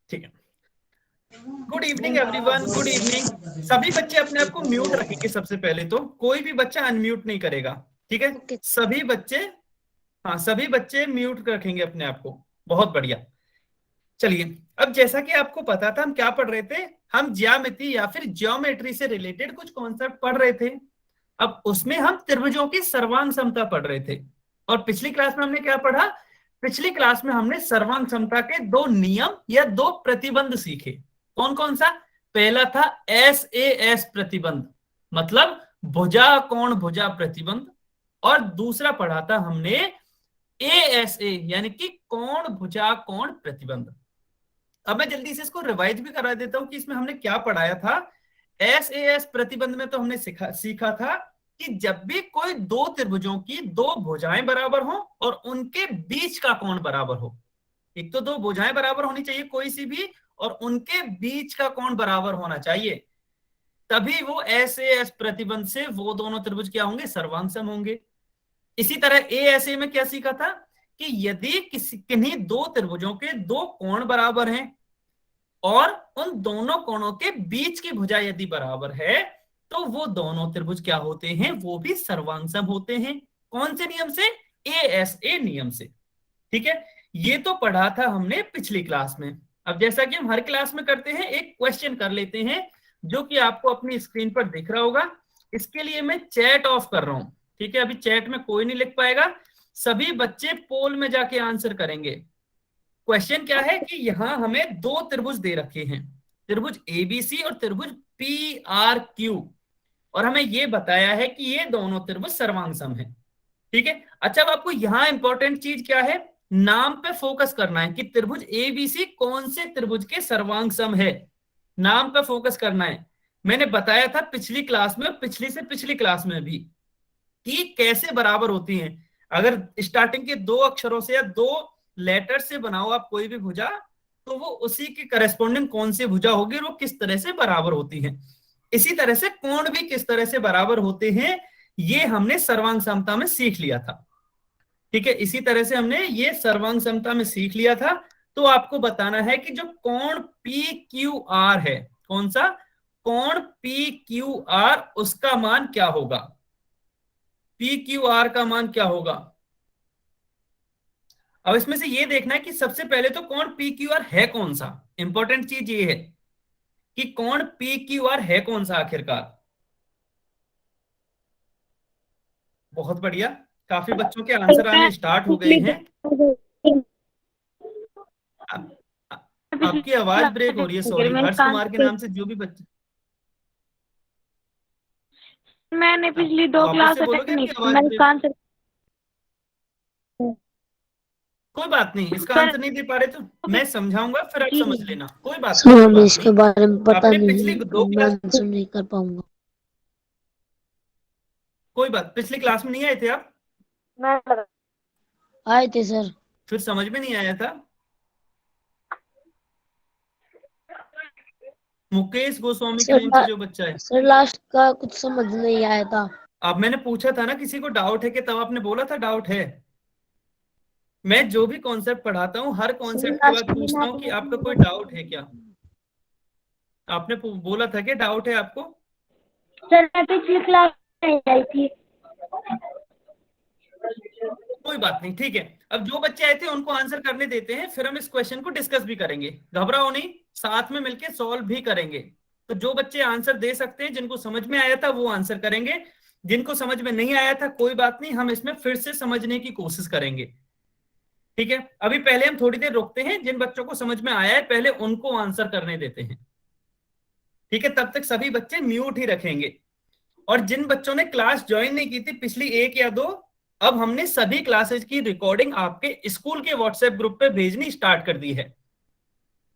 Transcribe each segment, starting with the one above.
ठीक है, good evening everyone, good evening. सभी बच्चे अपने आप को म्यूट रखेंगे। सबसे पहले तो कोई भी बच्चा अनम्यूट नहीं करेगा, ठीक है? सभी बच्चे, हाँ सभी बच्चे म्यूट रखेंगे अपने आप को। बहुत बढ़िया। चलिए, अब जैसा कि आपको पता था हम क्या पढ़ रहे थे, हम ज्यामिति या फिर ज्योमेट्री से रिलेटेड कुछ कॉन्सेप्ट पढ़ रहे थे। अब उसमें हम त्रिभुजों की सर्वांग समता पढ़ रहे थे। और पिछली क्लास में हमने क्या पढ़ा? पिछली क्लास में हमने सर्वांग समता के दो नियम या दो प्रतिबंध सीखे। कौन कौन सा? पहला था SAS प्रतिबंध, मतलब भुजा कोण भुजा प्रतिबंध। और दूसरा पढ़ा था हमने ASA यानी कि कोण भुजा कोण प्रतिबंध। अब मैं जल्दी से इसको रिवाइज भी करा देता हूं कि इसमें हमने क्या पढ़ाया था। SAS प्रतिबंध में तो हमने सीखा था कि जब भी कोई दो त्रिभुजों की दो भुजाएं बराबर हो और उनके बीच का कोण बराबर हो, एक तो दो भुजाएं बराबर होनी चाहिए कोई सी भी, और उनके बीच का कोण बराबर होना चाहिए, तभी वो SAS प्रतिबंध से वो दोनों त्रिभुज क्या होंगे? सर्वांग होंगे। इसी तरह ASA में क्या सीखा था कि यदि किन्हीं दो त्रिभुजों के दो कोण बराबर हैं और उन दोनों कोणों के बीच की भुजा यदि बराबर है तो वो दोनों त्रिभुज क्या होते हैं? वो भी सर्वांग होते हैं। कौन से नियम से? ASA नियम से। ठीक है, ये तो पढ़ा था हमने पिछली क्लास में। अब जैसा कि हम हर क्लास में करते हैं, एक क्वेश्चन कर लेते हैं जो कि आपको अपनी स्क्रीन पर दिख रहा होगा। इसके लिए मैं चैट ऑफ कर रहा हूं, ठीक है? अभी चैट में कोई नहीं लिख पाएगा, सभी बच्चे पोल में जाके आंसर करेंगे। क्वेश्चन क्या है कि यहां हमें दो त्रिभुज दे रखे हैं, त्रिभुज ABC और त्रिभुज PRQ, और हमें यह बताया है कि ये दोनों त्रिभुज सर्वांग है। ठीक है, अच्छा अब आपको यहां इंपॉर्टेंट चीज क्या है? नाम पे फोकस करना है कि त्रिभुज ABC कौन से त्रिभुज के सर्वांग है। नाम पे फोकस करना है। मैंने बताया था पिछली क्लास में, पिछली से पिछली क्लास में भी, कि कैसे बराबर होती हैं। अगर स्टार्टिंग के दो अक्षरों से या दो लेटर से बनाओ आप कोई भी भुजा, तो वो उसी के करस्पॉन्डिंग कौन सी भुजा होगी और वो किस तरह से बराबर होती है। इसी तरह से कोण भी किस तरह से बराबर होते हैं, ये हमने सर्वांग समता में सीख लिया था। ठीक है, इसी तरह से हमने ये सर्वांग समता में सीख लिया था। तो आपको बताना है कि जो कोण PQR है, कौन सा कोण PQR, उसका मान क्या होगा? PQR का मान क्या होगा? अब इसमें से ये देखना है कि सबसे पहले तो कोण PQR है कौन सा। इंपॉर्टेंट चीज ये है कि कोण PQR है कौन सा आखिरकार। बहुत बढ़िया, काफी बच्चों के आंसर आने स्टार्ट हो गए हैं। आप, आपकी आवाज ब्रेक हो रही है, सॉरी। हर्ष कुमार के नाम से जो भी बच्चे, मैंने पिछली दो वापस क्लास से बोलोगे, अटेंड नहीं आपकी की, आवाज मैं ब्रेक। इसका आंसर कोई बात नहीं, इसका सर आंसर नहीं दे पा रहे तो मैं समझाऊंगा, फिर आप समझ लेना। कोई बात नहीं, सर कोई हमें बात इसके नहीं। बारे में पता आपने पिछली नहीं, दो मैं क्लास, आंसर नहीं कर पाऊंगा। कोई बात, पिछली क्लास में नहीं आए थे आप? मैं आए थे सर। फिर समझ में नहीं आया था? मुकेश गोस्वामी के सर नाम से जो बच्चा है। सर लास्ट का कुछ समझ नहीं आया था। अब मैंने पूछा था ना किसी को डाउट है कि, तब आपने बोला था डाउट है। मैं जो भी कॉन्सेप्ट पढ़ाता हूँ हर सर कॉन्सेप्ट के बाद लास्ट पूछता हूँ कि आपका कोई डाउट है क्या। आपने बोला था कि डाउट है आपको? सर मैं पिछली क्लास में आई थी। कोई बात नहीं, ठीक है। अब जो बच्चे आए थे उनको आंसर करने देते हैं, फिर हम इस क्वेश्चन को डिस्कस भी करेंगे। घबराओ नहीं, साथ में मिलकर सॉल्व भी करेंगे। तो जो बच्चे आंसर दे सकते हैं, जिनको समझ में आया था वो आंसर करेंगे, जिनको समझ में नहीं आया था कोई बात नहीं, हम इसमें फिर से समझने की कोशिश करेंगे। ठीक है, अभी पहले हम थोड़ी देर रुकते हैं, जिन बच्चों को समझ में आया है पहले उनको आंसर करने देते हैं। ठीक है, तब तक सभी बच्चे म्यूट ही रखेंगे। और जिन बच्चों ने क्लास ज्वाइन नहीं की थी पिछली एक या दो, अब हमने सभी क्लासेज की रिकॉर्डिंग आपके स्कूल के व्हाट्सएप ग्रुप पे भेजनी स्टार्ट कर दी है।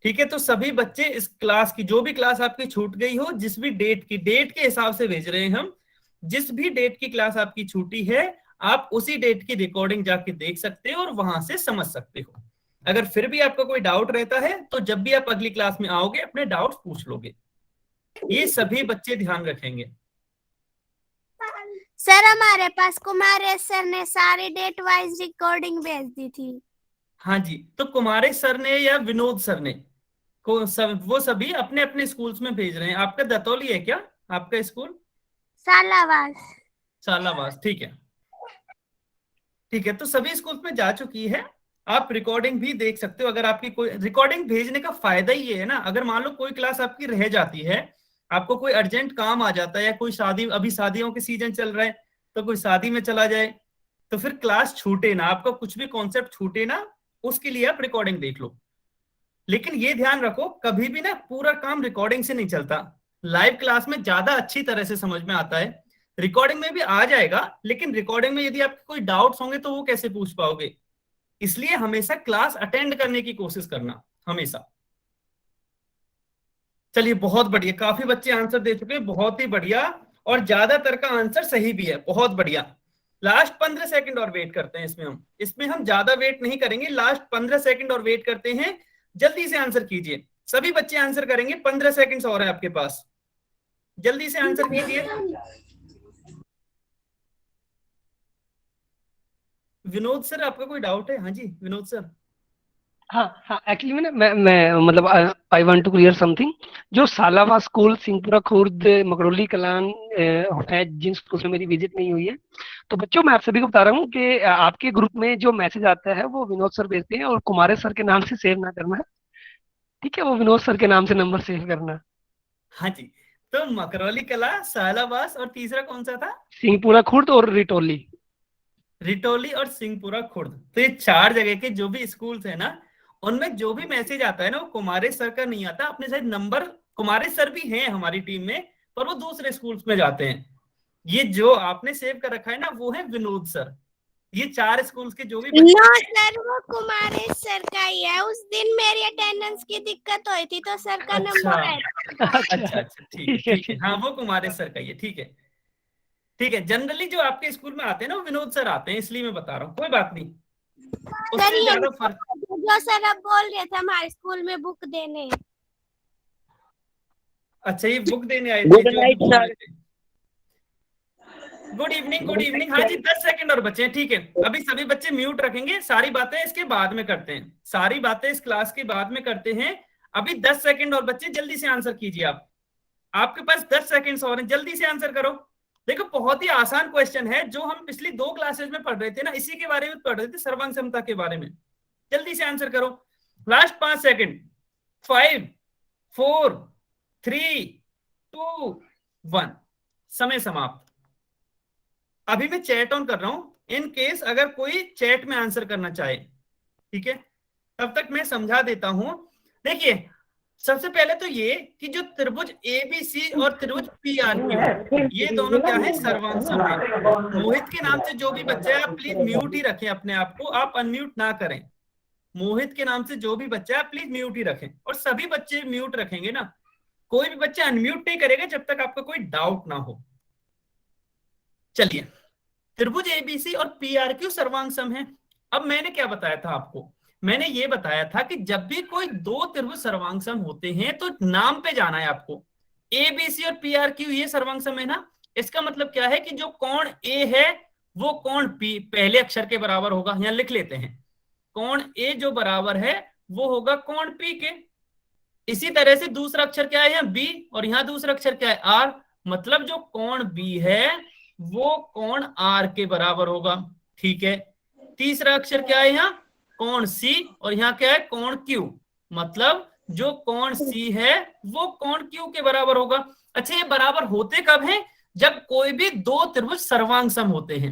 ठीक है, तो सभी बच्चे इस क्लास की, जो भी क्लास आपकी छूट गई हो, जिस भी डेट की, डेट के हिसाब से भेज रहे हैं हम, जिस भी डेट की क्लास आपकी छूटी है आप उसी डेट की रिकॉर्डिंग जाके देख सकते हो और वहां से समझ सकते हो। अगर फिर भी आपका कोई डाउट रहता है तो जब भी आप अगली क्लास में आओगे अपने डाउट्स पूछ लोगे। ये सभी बच्चे ध्यान रखेंगे। सर हमारे पास कुमार सर ने सारी डेट वाइज रिकॉर्डिंग भेज दी थी। हाँ जी, तो कुमारे सर ने या विनोद सर ने, वो सभी अपने अपने स्कूल्स में भेज रहे हैं। आपका दतौली है क्या आपका स्कूल? सालावास। सालावास, ठीक है। ठीक है, तो सभी स्कूल में जा चुकी है। आप रिकॉर्डिंग भी देख सकते हो। अगर आपकी कोई रिकॉर्डिंग भेजने का फायदा ये है ना, अगर मान लो कोई क्लास आपकी रह जाती है, आपको कोई अर्जेंट काम आ जाता है, या कोई शादी, अभी शादियों के सीजन चल रहा है, तो कोई शादी में चला जाए, तो फिर क्लास छूटे ना, आपका कुछ भी कॉन्सेप्ट छूटे ना, उसके लिए आप रिकॉर्डिंग देख लो। लेकिन ये ध्यान रखो, कभी भी ना पूरा काम रिकॉर्डिंग से नहीं चलता। लाइव क्लास में ज्यादा अच्छी तरह से समझ में आता है, रिकॉर्डिंग में भी आ जाएगा, लेकिन रिकॉर्डिंग में यदि आपके कोई डाउट्स होंगे तो वो कैसे पूछ पाओगे। इसलिए हमेशा क्लास अटेंड करने की कोशिश करना, हमेशा। चलिए, बहुत बढ़िया, काफी बच्चे आंसर दे चुके हैं, बहुत ही बढ़िया, और ज्यादातर का आंसर सही भी है, बहुत बढ़िया। लास्ट 15 सेकंड और वेट करते हैं इसमें हम ज्यादा वेट नहीं करेंगे, लास्ट 15 सेकंड और वेट करते हैं। जल्दी से आंसर कीजिए, सभी बच्चे आंसर करेंगे, 15 सेकंड्स और है आपके पास, जल्दी से आंसर कीजिए। विनोद सर, आपका कोई डाउट है? हाँ जी विनोद सर। हाँ, एक्चुअली मैं मतलब I want to clear something. जो सालावा स्कूल सिंहपुरा खुर्द मकरोली कलान है, जिन स्कूल में मेरी विजिट नहीं हुई है, तो बच्चों मैं आप सभी को बता रहा हूँ कि आपके ग्रुप में जो मैसेज आता है वो विनोद सर भेजते हैं, और कुमारे सर के नाम से सेव ना करना, ठीक है? वो विनोद सर के नाम से नंबर सेव करना। हाँ जी, तो मकरौली कला, सालावास, और तीसरा कौन सा था? सिंहपुरा खुर्द और रिटोली। रिटोली और सिंहपुरा खुर्द, तो ये 4 जगह के जो भी स्कूल है ना, उनमें जो भी मैसेज आता है ना, वो कुमारे सर का नहीं आता। अपने शायद नंबर, कुमारे सर भी हैं हमारी टीम में, पर वो दूसरे स्कूल्स में जाते हैं। ये जो आपने सेव कर रखा है ना, वो है विनोद सर। ये 4 स्कूल्स के जो भी नो सर, वो कुमारेश सर का ही है। उस दिन मेरी अटेंडेंस की दिक्कत हुई थी तो सर का नंबर है। अच्छा, ठीक है, हाँ वो कुमारेश सर का ही है, ठीक है। जनरली जो आपके स्कूल में आते हैं ना, वो विनोद सर आते हैं, इसलिए मैं बता रहा हूँ, कोई बात नहीं, उससे ज्यादा फर्क। जो सर अब बोल रहे थे हमारे स्कूल में बुक देने। अच्छा, ये बुक देने आए थे? Good night sir. Good evening. हाँ जी, 10 सेकंड और बचे हैं, ठीक है। अभी सभी बच्चे म्यूट रखेंगे, सारी बातें इसके बाद में करते हैं, सारी बातें इस क्लास के बाद में करते हैं। अभी 10 सेकंड और बच्चे, जल्दी से आंसर कीजिए। आपके पास 10 सेकंड्स और हैं, जल्दी से आंसर करो। देखो, बहुत ही आसान क्वेश्चन है, जो हम पिछली 2 क्लासेज में पढ़ रहे थे ना, इसी के बारे में पढ़ रहे थे, सर्वांग क्षमता के बारे में। जल्दी से आंसर करो, लास्ट 5 सेकंड। 5 4 3 2 1, समय समाप्त। अभी मैं चैट ऑन कर रहा हूं, इन केस अगर कोई चैट में आंसर करना चाहे, ठीक है? तब तक मैं समझा देता हूं। देखिए, सबसे पहले तो ये कि जो त्रिभुज एबीसी और त्रिभुज पीआरक्यू, ये दोनों क्या है? सर्वांग सम है। मोहित के नाम से जो भी बच्चा है, आप प्लीज म्यूट ही रखें अपने आप को, आप अनम्यूट ना करें। मोहित के नाम से जो भी बच्चा है, आप प्लीज म्यूट ही रखें, और सभी बच्चे म्यूट रखेंगे ना, कोई भी बच्चा अनम्यूट नहीं करेगा जब तक आपका कोई डाउट ना हो। चलिए, त्रिभुज एबीसी और पीआरक्यू सर्वांग सम है। अब मैंने क्या बताया था आपको? मैंने ये बताया था कि जब भी कोई 2 त्रिभुज सर्वांग सम होते हैं तो नाम पे जाना है आपको। एबीसी और पीआरक्यू ये सर्वांग सम है ना, इसका मतलब क्या है कि जो कोण ए है वो कोण पी पहले अक्षर के बराबर होगा। यहां लिख लेते हैं, कोण ए जो बराबर है वो होगा कोण पी के। इसी तरह से दूसरा अक्षर क्या है? यहाँ बी, और यहाँ दूसरा अक्षर क्या है? आर। मतलब जो कोण बी है वो कोण आर के बराबर होगा, ठीक है। तीसरा अक्षर क्या है? यहाँ कोण सी, और यहाँ क्या है? कोण क्यू। मतलब जो कोण सी है वो कोण क्यू के बराबर होगा। अच्छा, ये बराबर होते कब हैं? जब कोई भी 2 त्रिभुज सर्वांग सम होते हैं।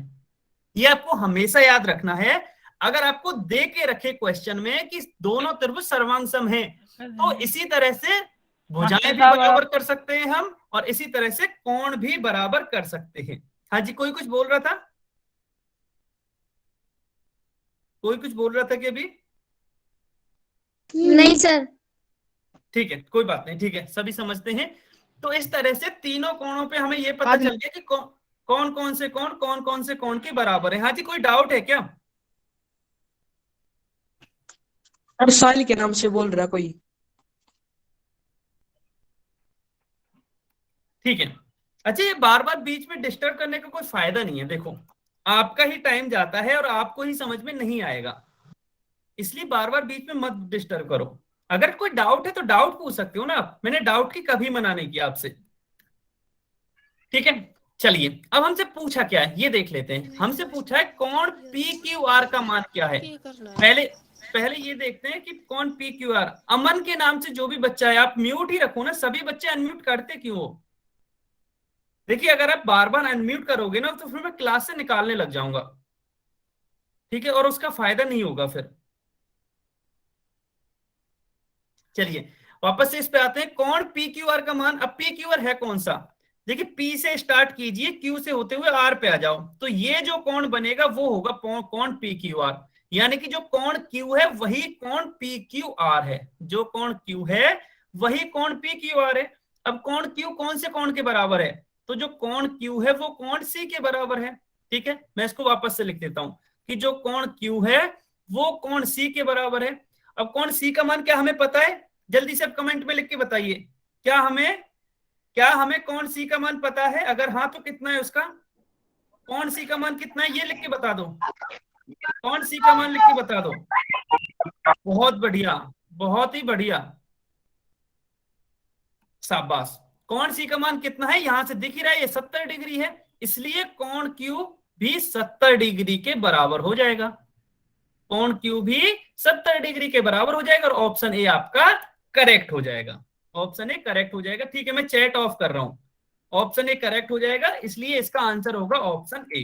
ये आपको हमेशा याद रखना है। अगर आपको दे के रखे क्वेश्चन में कि दोनों त्रिभुज सर्वांग सम हैं, तो इसी तरह से भुजाएं भी बराबर कर सकते हैं हम, और इसी तरह से कोण भी बराबर कर सकते हैं। हाँ जी, कोई कुछ बोल रहा था? कोई कुछ बोल रहा था कि अभी? नहीं सर। ठीक है, कोई बात नहीं, ठीक है, सभी समझते हैं। तो इस तरह से तीनों कोणों पे हमें ये पता चल गया कि कौन कौन से कोण के बराबर है। हाँ जी, कोई डाउट है क्या? और साहिल के नाम से बोल रहा कोई। ठीक है। अच्छा, ये बार बार बीच में डिस्टर्ब करने का कोई फायदा नहीं है। देखो, आपका ही टाइम जाता है और आपको ही समझ में नहीं आएगा, इसलिए बार बार बीच में मत डिस्टर्ब करो। अगर कोई डाउट है तो डाउट पूछ सकते हो ना आप, मैंने डाउट की कभी मना नहीं किया आपसे। ठीक है, चलिए अब हमसे पूछा क्या है ये देख लेते हैं। हमसे पूछा है कौन पी क्यू आर का मान क्या है। पहले ये देखते हैं कि कौन पी क्यू आर। अमन के नाम से जो भी बच्चा है आप म्यूट ही रखो ना, सभी बच्चे अनम्यूट करते क्यों हो? देखिए अगर आप बार बार अनम्यूट करोगे ना तो फिर मैं क्लास से निकालने लग जाऊंगा, ठीक है, और उसका फायदा नहीं होगा फिर। चलिए वापस से इस पे आते हैं, कौन पी क्यू आर का मान। अब पी क्यू आर है कौन सा? देखिए पी से स्टार्ट कीजिए, क्यू से होते हुए आर पे आ जाओ, तो ये जो कोण बनेगा वो होगा कोण पी क्यू आर। यानी कि जो कोण क्यू है वही कोण पी क्यू आर है, जो कोण क्यू है वही कोण पी क्यू आर है। अब कोण क्यू कौन से कोण के बराबर है? तो जो कोण क्यू है वो कोण सी के बराबर है। ठीक है, मैं इसको वापस से लिख देता हूं कि जो कोण क्यू है वो कोण सी के बराबर है। अब कोण सी का मान क्या हमें पता है? जल्दी से आप कमेंट में लिख के बताइए, क्या हमें कोण सी का मान पता है? अगर हाँ तो कितना है उसका? कोण सी का मान कितना है ये लिख के बता दो, कोण सी का मान लिख के बता दो। बहुत बढ़िया, बहुत ही बढ़िया, शाबाश। कोण सी का मान कितना है? यहां से दिख ही रहा है, ये 70 डिग्री है, इसलिए कोण क्यू भी 70 डिग्री के बराबर हो जाएगा। कोण क्यू भी 70 डिग्री के बराबर हो जाएगा और ऑप्शन ए आपका करेक्ट हो जाएगा। ऑप्शन ए करेक्ट हो जाएगा। ठीक है, मैं चैट ऑफ कर रहा हूं, ऑप्शन ए करेक्ट हो जाएगा, इसलिए इसका आंसर होगा ऑप्शन ए।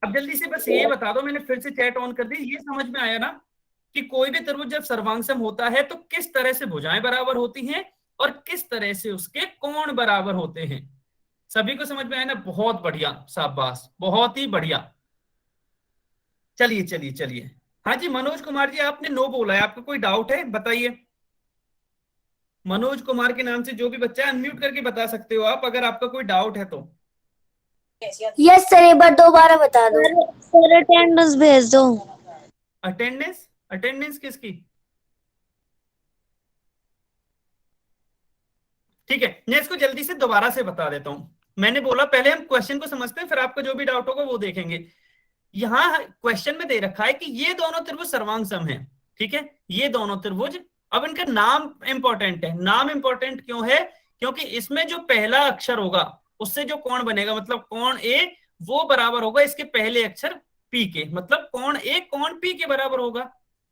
अब जल्दी से बस ये बता दो, मैंने फिर से चैट ऑन कर दी, ये समझ में आया ना कि कोई भी त्रिभुज जब सर्वांगसम होता है तो किस तरह से भुजाएं बराबर होती हैं और किस तरह से उसके कोण बराबर होते हैं। सभी को समझ में आया ना? बहुत बढ़िया, शाबाश, बहुत ही बढ़िया। चलिए चलिए चलिए, हाँ जी मनोज कुमार जी आपने नो बोला है, आपका कोई डाउट है बताइए। मनोज कुमार के नाम से जो भी बच्चा है अनम्यूट करके बता सकते हो आप, अगर आपका कोई डाउट है तो। यस सर, एक बार दोबारा बता दो। सर अटेंडेंस भेज दो। अटेंडेंस? अटेंडेंस किसकी? ठीक है, मैं इसको जल्दी से दोबारा से बता देता हूं। मैंने बोला पहले हम क्वेश्चन को समझते हैं, फिर आपका जो भी डाउट होगा वो देखेंगे। यहां क्वेश्चन में दे रखा है कि ये दोनों त्रिभुज सर्वांगसम है। ठीक है, ये दोनों त्रिभुज, अब इनका नाम इंपॉर्टेंट है। नाम इंपॉर्टेंट क्यों है? क्योंकि इसमें जो पहला अक्षर होगा उससे जो कोण बनेगा, मतलब कोण ए, वो बराबर होगा इसके पहले अक्षर पी के, मतलब कोण ए कोण पी के बराबर होगा।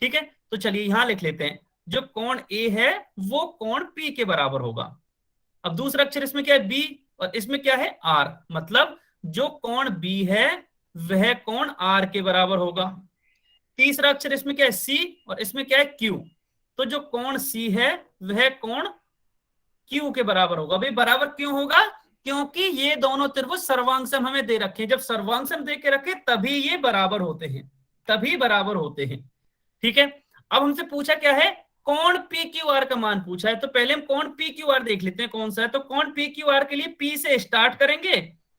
ठीक है, तो चलिए यहां लिख लेते हैं, जो कोण ए है वो कोण पी के बराबर होगा। अब दूसरा अक्षर इसमें क्या है? बी, और इसमें क्या है? आर, मतलब जो कोण बी है वह कोण आर के बराबर होगा। तीसरा अक्षर इसमें क्या है? सी, और इसमें क्या है? क्यू, तो जो कोण सी है वह कोण क्यू के बराबर होगा। भाई बराबर क्यों होगा? क्योंकि ये दोनों त्रिभुज सर्वांगसम हमें दे रखे हैं, जब सर्वांगसम दे के रखे तभी ये बराबर होते हैं, तभी बराबर होते हैं। ठीक है, अब हमसे पूछा क्या है? कोण पी क्यू आर का मान पूछा है, तो पहले हम कोण पी क्यू आर देख लेते हैं कौन सा है। तो कोण पी क्यू आर के लिए पी से स्टार्ट करेंगे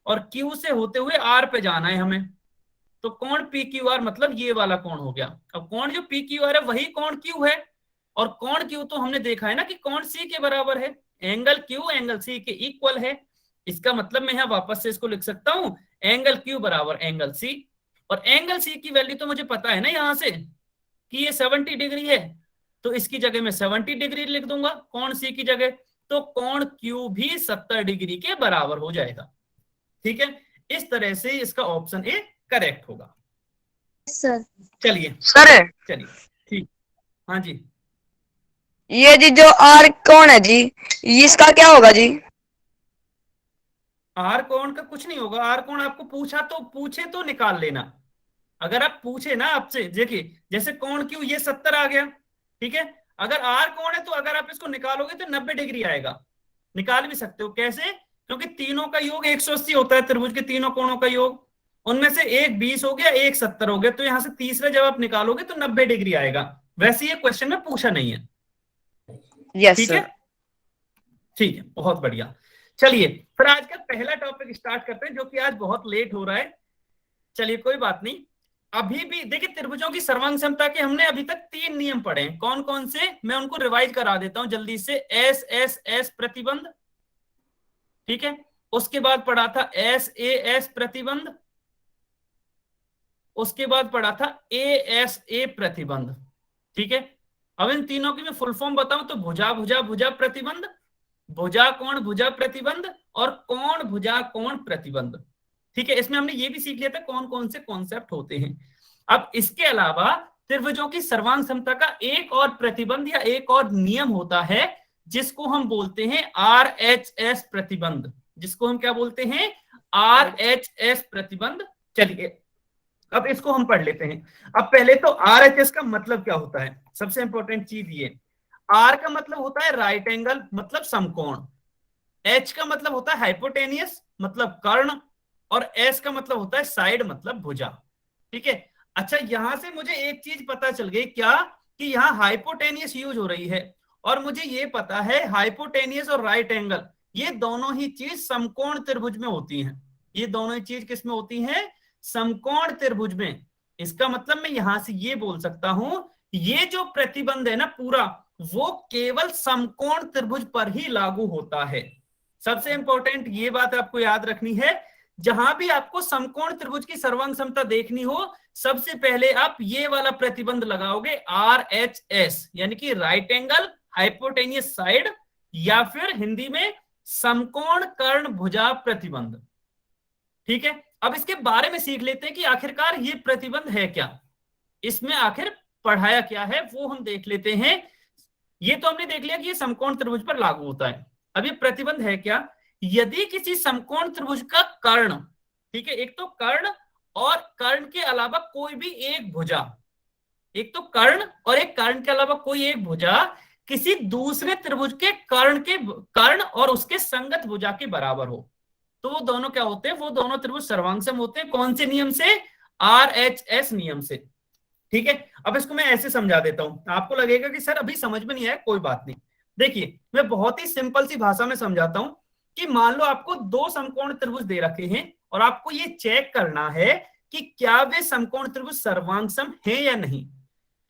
और क्यू से होते हुए आर पे जाना है हमें, तो कोण पी क्यू आर मतलब ये वाला कोण हो गया। अब कोण जो पी क्यू आर है वही कोण क्यू है, और कोण क्यू तो हमने देखा है ना कि कोण सी के बराबर है, एंगल क्यू एंगल सी के इक्वल है। इसका मतलब मैं यहां वापस से इसको लिख सकता हूं, एंगल क्यू बराबर एंगल सी, और एंगल सी की वैल्यू तो मुझे पता है ना यहां से कि ये 70 डिग्री है, तो इसकी जगह मैं 70 डिग्री लिख दूंगा कोण सी की जगह, तो कोण क्यू भी 70 डिग्री के बराबर हो जाएगा। ठीक है, इस तरह से इसका ऑप्शन ए करेक्ट होगा। सर चलिए सर चलिए ठीक, हाँ जी। ये जी जो आर कौन है जी, इसका क्या होगा जी? आर कोण का कुछ नहीं होगा, आर कोण आपको पूछे तो निकाल लेना। अगर आप पूछे ना आपसे, देखिए जैसे कोण क्यू ये 70 आ गया, ठीक है, अगर आर कोण है तो अगर आप इसको निकालोगे तो 90 डिग्री आएगा। निकाल भी सकते हो, कैसे? क्योंकि तीनों का योग 180 होता है, त्रिभुज के तीनों कोणों का योग, उनमें से एक 20 हो गया, एक 70 हो गया, तो यहां से तीसरा जब आप निकालोगे तो 90 डिग्री आएगा। वैसे ये क्वेश्चन में पूछा नहीं है। यस ठीक है, ठीक है, बहुत बढ़िया। चलिए फिर आज का पहला टॉपिक स्टार्ट करते हैं, जो कि आज बहुत लेट हो रहा है। चलिए कोई बात नहीं, अभी भी देखिए त्रिभुजों की सर्वांग समता के हमने अभी तक 3 नियम पढ़े हैं। कौन कौन से? मैं उनको रिवाइज करा देता हूं जल्दी से। एस एस एस प्रतिबंध, ठीक है, उसके बाद पढ़ा था एस ए एस प्रतिबंध, उसके बाद पढ़ा था ए एस ए प्रतिबंध, ठीक है, अब इन तीनों की मैं फुल फॉर्म बताऊं तो भुजा भुजा भुजा प्रतिबंध, भुजा कोण भुजा प्रतिबंध, और कोण भुजा कोण प्रतिबंध। ठीक है, इसमें हमने ये भी सीख लिया था कौन कौन से कॉन्सेप्ट होते हैं। अब इसके अलावा त्रिभुजों की सर्वांग समता का एक और प्रतिबंध या एक और नियम होता है जिसको हम बोलते हैं RHS प्रतिबंध, जिसको हम क्या बोलते हैं, RHS प्रतिबंध। चलिए अब इसको हम पढ़ लेते हैं। अब पहले तो RHS का मतलब क्या होता है, सबसे इंपॉर्टेंट चीज ये, R का मतलब होता है राइट एंगल मतलब समकोण, H का मतलब होता है हाइपोटेनियस मतलब कर्ण, और S का मतलब होता है साइड मतलब भुजा। ठीक है, अच्छा यहां से मुझे एक चीज पता चल गई, क्या कि यहाँ हाइपोटेनियस यूज हो रही है, और मुझे ये पता है हाइपोटेनियस और राइट एंगल ये दोनों ही चीज समकोण त्रिभुज में होती हैं। ये दोनों ही चीज किस में होती हैं, समकोण त्रिभुज में। इसका मतलब मैं यहां से ये बोल सकता हूं ये जो प्रतिबंध है ना पूरा, वो केवल समकोण त्रिभुज पर ही लागू होता है। सबसे इंपॉर्टेंट ये बात आपको याद रखनी है, जहां भी आपको समकोण त्रिभुज की सर्वांग समता देखनी हो, सबसे पहले आप ये वाला प्रतिबंध लगाओगे RHS, यानी कि राइट एंगल हाइपोटेनियस साइड, या फिर हिंदी में समकोण कर्ण भुजा प्रतिबंध। ठीक है, अब इसके बारे में सीख लेते हैं कि आखिरकार ये प्रतिबंध है क्या, इसमें आखिर पढ़ाया क्या है वो हम देख लेते हैं। ये तो हमने देख लिया कि ये समकोण त्रिभुज पर लागू होता है। अब ये प्रतिबंध है क्या, यदि किसी समकोण त्रिभुज का कर्ण, ठीक है, एक तो कर्ण और कर्ण के अलावा कोई भी एक भुजा, एक तो कर्ण और एक कर्ण के अलावा कोई एक भुजा किसी दूसरे त्रिभुज के कर्ण और उसके संगत भुजा के बराबर हो, तो वो दोनों क्या होते हैं, वो दोनों त्रिभुज सर्वांगसम होते हैं। कौन से नियम से, RHS नियम से। ठीक है, अब इसको मैं ऐसे समझा देता हूं, आपको लगेगा कि सर अभी समझ में नहीं आया, कोई बात नहीं। देखिए मैं बहुत ही सिंपल सी भाषा में समझाता हूं कि मान लो आपको दो समकोण त्रिभुज दे रखे हैं और आपको ये चेक करना है कि क्या वे समकोण त्रिभुज सर्वांगसम है या नहीं।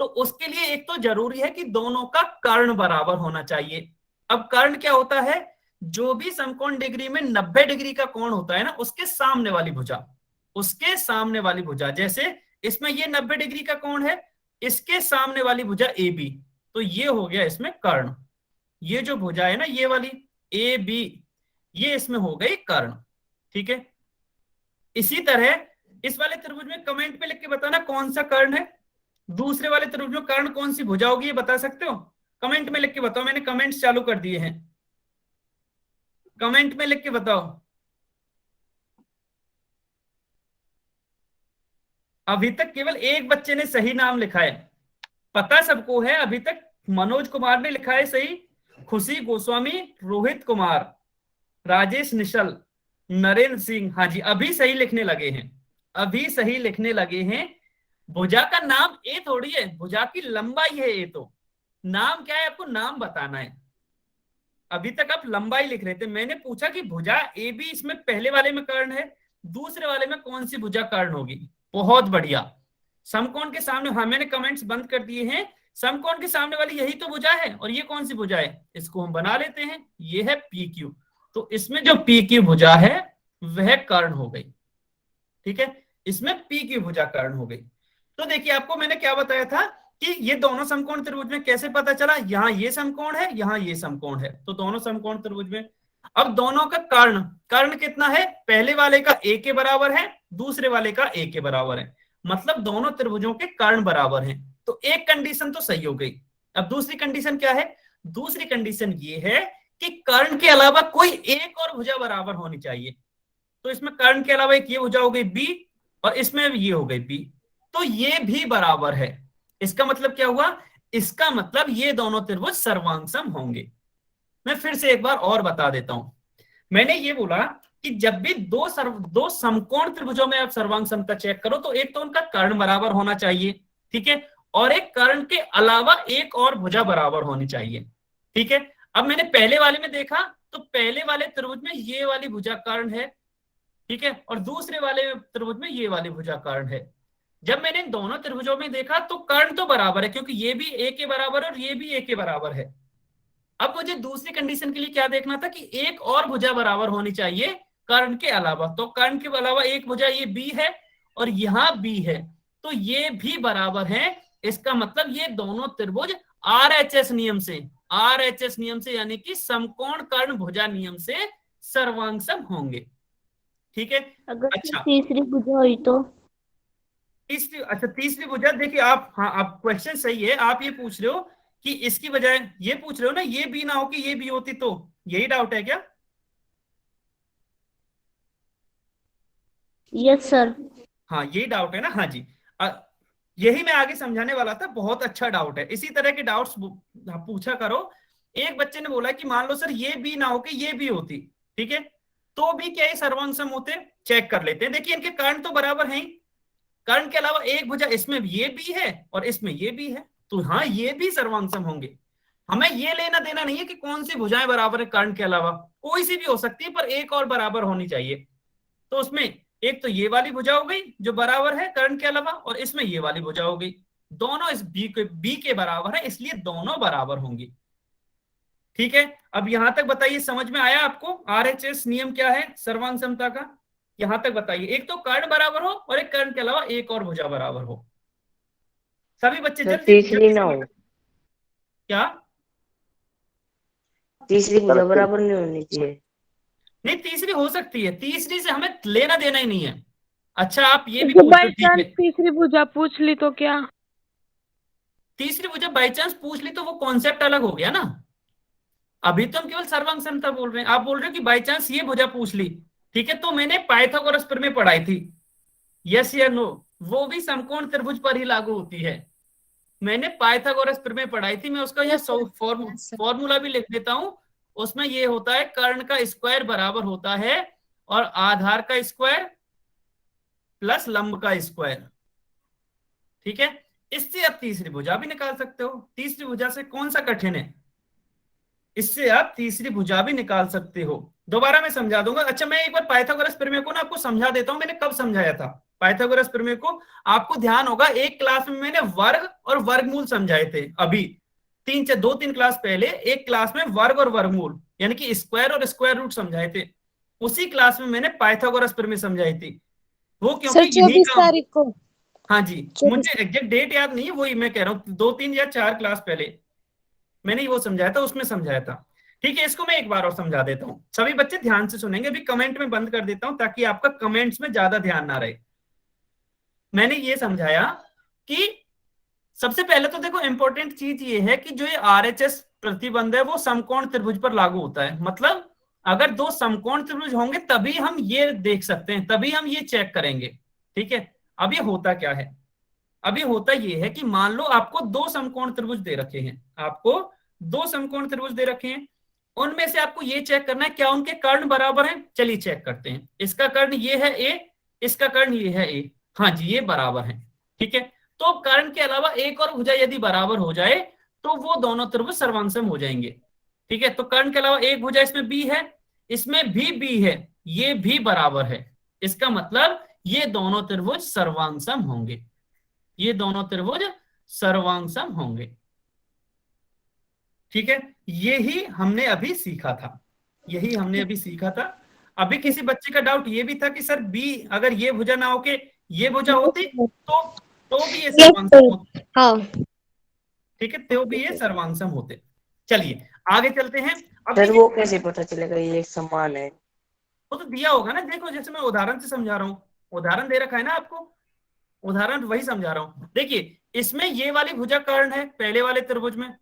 तो उसके लिए एक तो जरूरी है कि दोनों का कर्ण बराबर होना चाहिए। अब कर्ण क्या होता है, जो भी समकोण डिग्री में 90 डिग्री का कोण होता है ना, उसके सामने वाली भुजा, उसके सामने वाली भुजा, जैसे इसमें ये 90 डिग्री का कोण है, इसके सामने वाली भुजा AB, तो ये हो गया इसमें कर्ण। ये जो भुजा है ना ये वाली AB, ये इसमें हो गई कर्ण। ठीक है, इसी तरह इस वाले त्रिभुज में कमेंट पे लिख के बताना कौन सा कर्ण है, दूसरे वाले त्रिभुज में कर्ण कौन सी भुजा होगी, ये बता सकते हो, कमेंट में लिख के बताओ। मैंने कमेंट्स चालू कर दिए हैं, कमेंट में लिख के बताओ। अभी तक केवल एक बच्चे ने सही नाम लिखा है, पता सबको है अभी तक। मनोज कुमार ने लिखा है सही, खुशी गोस्वामी, रोहित कुमार, राजेश निशल, नरेंद्र सिंह, हाँ जी अभी सही लिखने लगे हैं, अभी सही लिखने लगे हैं। भुजा का नाम ए थोड़ी है, भुजा की लंबाई है ए, तो नाम क्या है आपको नाम बताना है। अभी तक आप लंबाई लिख रहे थे, मैंने पूछा कि भुजा AB इसमें पहले वाले में कर्ण है, दूसरे वाले में कौन सी भुजा कर्ण होगी। बहुत बढ़िया, समकोण के सामने, हाँ मैंने कमेंट्स बंद कर दिए हैं, समकोण के सामने वाली यही तो भुजा है, और ये कौन सी भुजा है, इसको हम बना लेते हैं, ये है PQ। तो इसमें जो PQ भुजा है वह कर्ण हो गई। ठीक है, इसमें PQ भुजा कर्ण हो गई। तो देखिए आपको मैंने क्या बताया था कि ये दोनों समकोण त्रिभुज में कैसे पता चला, यहाँ ये समकोण है, यहाँ ये समकोण है, तो दोनों समकोण त्रिभुज में। अब दोनों का कर्ण, कर्ण कितना है, पहले वाले का A के बराबर है, दूसरे वाले का A के बराबर है, मतलब दोनों त्रिभुजों के कर्ण बराबर हैं। तो एक कंडीशन तो सही हो गई। अब दूसरी कंडीशन क्या है, दूसरी कंडीशन ये है कि कर्ण के अलावा कोई एक और भुजा बराबर होनी चाहिए। तो इसमें कर्ण के अलावा एक ये भुजा हो गई B, और इसमें ये हो गई B, तो ये भी बराबर है। इसका मतलब क्या हुआ, इसका मतलब ये दोनों त्रिभुज सर्वांगसम होंगे। मैं फिर से एक बार और बता देता हूं, मैंने ये बोला कि जब भी दो समकोण त्रिभुजों में आप सर्वांग समता चेक करो तो एक तो उनका कर्ण बराबर होना चाहिए, ठीक है, और एक कर्ण के अलावा एक और भुजा बराबर होनी चाहिए। ठीक है, अब मैंने पहले वाले में देखा तो पहले वाले त्रिभुज में ये वाली भुजा कर्ण है, ठीक है, और दूसरे वाले त्रिभुज में ये वाली भुजा कर्ण है। जब मैंने इन दोनों त्रिभुजों में देखा तो कर्ण तो बराबर है, क्योंकि ये भी A के बराबर है और ये भी A के बराबर है। अब मुझे दूसरी कंडीशन के लिए क्या देखना था कि एक और भुजा बराबर होनी चाहिए कर्ण के अलावा। तो कर्ण के अलावा एक भुजा ये B है और यहाँ B है, तो ये भी बराबर है। इसका मतलब ये दोनों त्रिभुज आरएचएस नियम से, आरएचएस नियम से यानी कि समकोण कर्ण भुजा नियम से सर्वांग सम होंगे। ठीक है, अगर अच्छा तीसरी भुजा हुई तो? तीसरी, अच्छा तीसरी भुजा, देखिए आप, हाँ आप क्वेश्चन सही है, आप ये पूछ रहे हो कि इसकी बजाय ये पूछ रहे हो ना, ये भी ना हो कि ये भी होती, तो यही डाउट है क्या? Yes sir. हाँ यही डाउट है ना, हाँ जी। यही मैं आगे समझाने वाला था, बहुत अच्छा डाउट है, इसी तरह के डाउट्स पूछा करो। एक बच्चे ने बोला कि मान लो सर ये भी ना हो कि ये भी होती, ठीक है, तो भी क्या ये सर्वांग सम होते? चेक कर लेते हैं। देखिए इनके कर्ण तो बराबर हैं, कर्ण के अलावा एक भुजा इसमें ये भी है और इसमें ये भी है, तो हाँ ये भी सर्वांग सम होंगे। हमें ये लेना देना नहीं है कि कौन सी भुजाएं बराबर है, कर्ण के अलावा कोई सी भी हो सकती है, पर एक और बराबर होनी चाहिए। तो उसमें एक तो ये वाली भुजा हो गई जो बराबर है कर्ण के अलावा, और इसमें ये वाली भुजा हो गई, दोनों इस बी के बराबर है, इसलिए दोनों बराबर होंगी। ठीक है, अब यहां तक बताइए, समझ में आया आपको आरएचएस नियम क्या है सर्वांग समता का? यहां तक बताइए, एक तो कर्ण बराबर हो और एक कर्ण के अलावा एक और भुजा बराबर हो। सभी बच्चे जल्दी तीसरी ना हो, क्या? तीसरी भुजा बराबर नहीं होनी चाहिए। नहीं तीसरी हो सकती है, तीसरी से हमें लेना देना ही नहीं है। अच्छा आप ये भी पूछ लो, ठीक है, तीसरी भुजा पूछ ली तो क्या? तीसरी भुजा बाई चांस पूछ ली तो वो कॉन्सेप्ट अलग हो गया ना। अभी तो हम केवल सर्वांग समता बोल रहे हैं, आप बोल रहे हो कि बाई चांस ये भुजा पूछ ली, ठीक है, तो मैंने पाइथागोरस प्रमेय पढ़ाई थी, यस या नो? वो भी समकोण त्रिभुज पर ही लागू होती है। मैंने पाइथागोरस प्रमेय पढ़ाई थी, मैं उसका ये फॉर्मूला भी लिख देता हूं। उसमें ये होता है कर्ण का स्क्वायर बराबर होता है और आधार का स्क्वायर प्लस लंब का स्क्वायर। ठीक है, इससे आप तीसरी भुजा भी निकाल सकते हो। तीसरी भुजा से कौन सा कठिन है? इससे आप तीसरी भुजा भी निकाल सकते हो। दोबारा मैं समझा दूंगा। अच्छा मैं एक बार पाइथागोरस प्रमेय को ना आपको समझा देता हूं, मैंने कब समझाया था पाइथागोरस प्रमेय को। आपको ध्यान होगा एक क्लास में मैंने वर्ग और वर्गमूल समझाए थे, अभी 2-3 क्लास पहले एक क्लास में वर्ग और वर्गमूल यानी कि स्क्वायर और स्क्वायर रूट समझाए थे। उसी क्लास में मैंने पाइथागोरस प्रमेय समझाई थी, वो क्योंकि 24 तारीख को। हाँ जी, मुझे एग्जैक्ट डेट याद नहीं है, वही मैं कह रहा हूँ 2-3 या 4 क्लास पहले मैंने वो समझाया था, उसमें समझाया था। ठीक है, इसको मैं एक बार और समझा देता हूँ, सभी बच्चे ध्यान से सुनेंगे। अभी कमेंट में बंद कर देता हूं ताकि आपका कमेंट्स में ज्यादा ध्यान ना रहे। मैंने ये समझाया कि सबसे पहले तो देखो इंपॉर्टेंट चीज ये है कि जो ये आरएचएस प्रतिबंध है वो समकोण त्रिभुज पर लागू होता है। मतलब अगर दो समकोण त्रिभुज होंगे तभी हम ये देख सकते हैं, तभी हम ये चेक करेंगे। ठीक है, अब ये होता क्या है? अब ये होता ये है कि मान लो आपको दो समकोण त्रिभुज दे रखे हैं, आपको दो समकोण त्रिभुज दे रखे हैं, उनमें से आपको ये चेक करना है क्या उनके कर्ण बराबर हैं। चलिए चेक करते हैं। इसका कर्ण ये है ए, इसका कर्ण ये है ए, हाँ जी ये बराबर है। ठीक है, तो कर्ण के अलावा एक और भुजा यदि बराबर हो जाए तो वो दोनों त्रिभुज सर्वांग हो जाएंगे। ठीक है, तो कर्ण के अलावा एक भुजा इसमें बी है, इसमें भी बी है, ये भी बराबर है, इसका मतलब ये दोनों त्रिभुज सर्वांग होंगे, ये दोनों त्रिभुज सर्वांग होंगे। ठीक है, यही हमने अभी सीखा था, यही हमने अभी सीखा था। अभी किसी बच्चे का डाउट ये भी था कि सर बी अगर ये भुजा ना होके ये भुजा होती तो भी ये सर्वांग होते। हाँ ठीक है, तो भी ये सर्वांग होते। चलिए आगे चलते हैं। अब सर वो कैसे पता चलेगा ये समान है? वो तो दिया होगा ना, देखो जैसे मैं उदाहरण से समझा रहा हूँ, उदाहरण दे रखा है ना आपको, उदाहरण वही समझा रहा हूँ। देखिए इसमें ये वाली भुजा कर्ण है पहले वाले त्रिभुज में,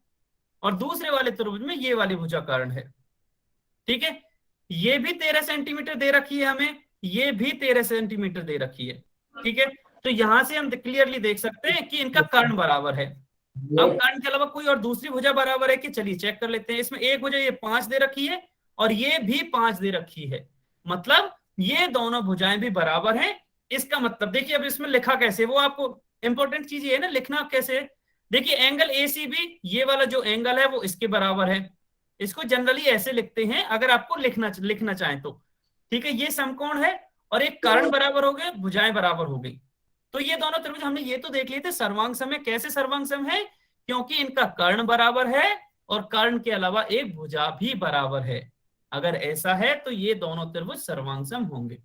और दूसरे वाले त्रिभुज में ये वाली भुजा कर्ण है। ठीक है, ये भी 13 सेंटीमीटर दे रखी है हमें, ये भी 13 सेंटीमीटर दे रखी है। ठीक है, तो यहां से हम क्लियरली देख सकते हैं कि इनका कर्ण बराबर है। अब कर्ण के अलावा कोई और दूसरी भुजा बराबर है कि? चलिए चेक कर लेते हैं। इसमें एक भुजा ये 5 दे रखी है और ये भी 5 दे रखी है, मतलब ये दोनों भुजाएं भी बराबर हैं। इसका मतलब देखिए अब इसमें लिखा कैसे, वो आपको इंपॉर्टेंट चीज ये है ना, लिखना कैसे। देखिए एंगल एसीबी, ये वाला जो एंगल है वो इसके बराबर है। इसको जनरली ऐसे लिखते हैं अगर आपको लिखना चाहें तो। ठीक है, ये समकोण है और एक कर्ण बराबर हो गए, भुजाएं बराबर हो गई, तो ये दोनों त्रिभुज हमने ये तो देख लिए थे सर्वांग सम है। कैसे सर्वांग सम है? क्योंकि इनका कर्ण बराबर है और कर्ण के अलावा एक भुजा भी बराबर है। अगर ऐसा है तो ये दोनों त्रिभुज सर्वांग सम होंगे।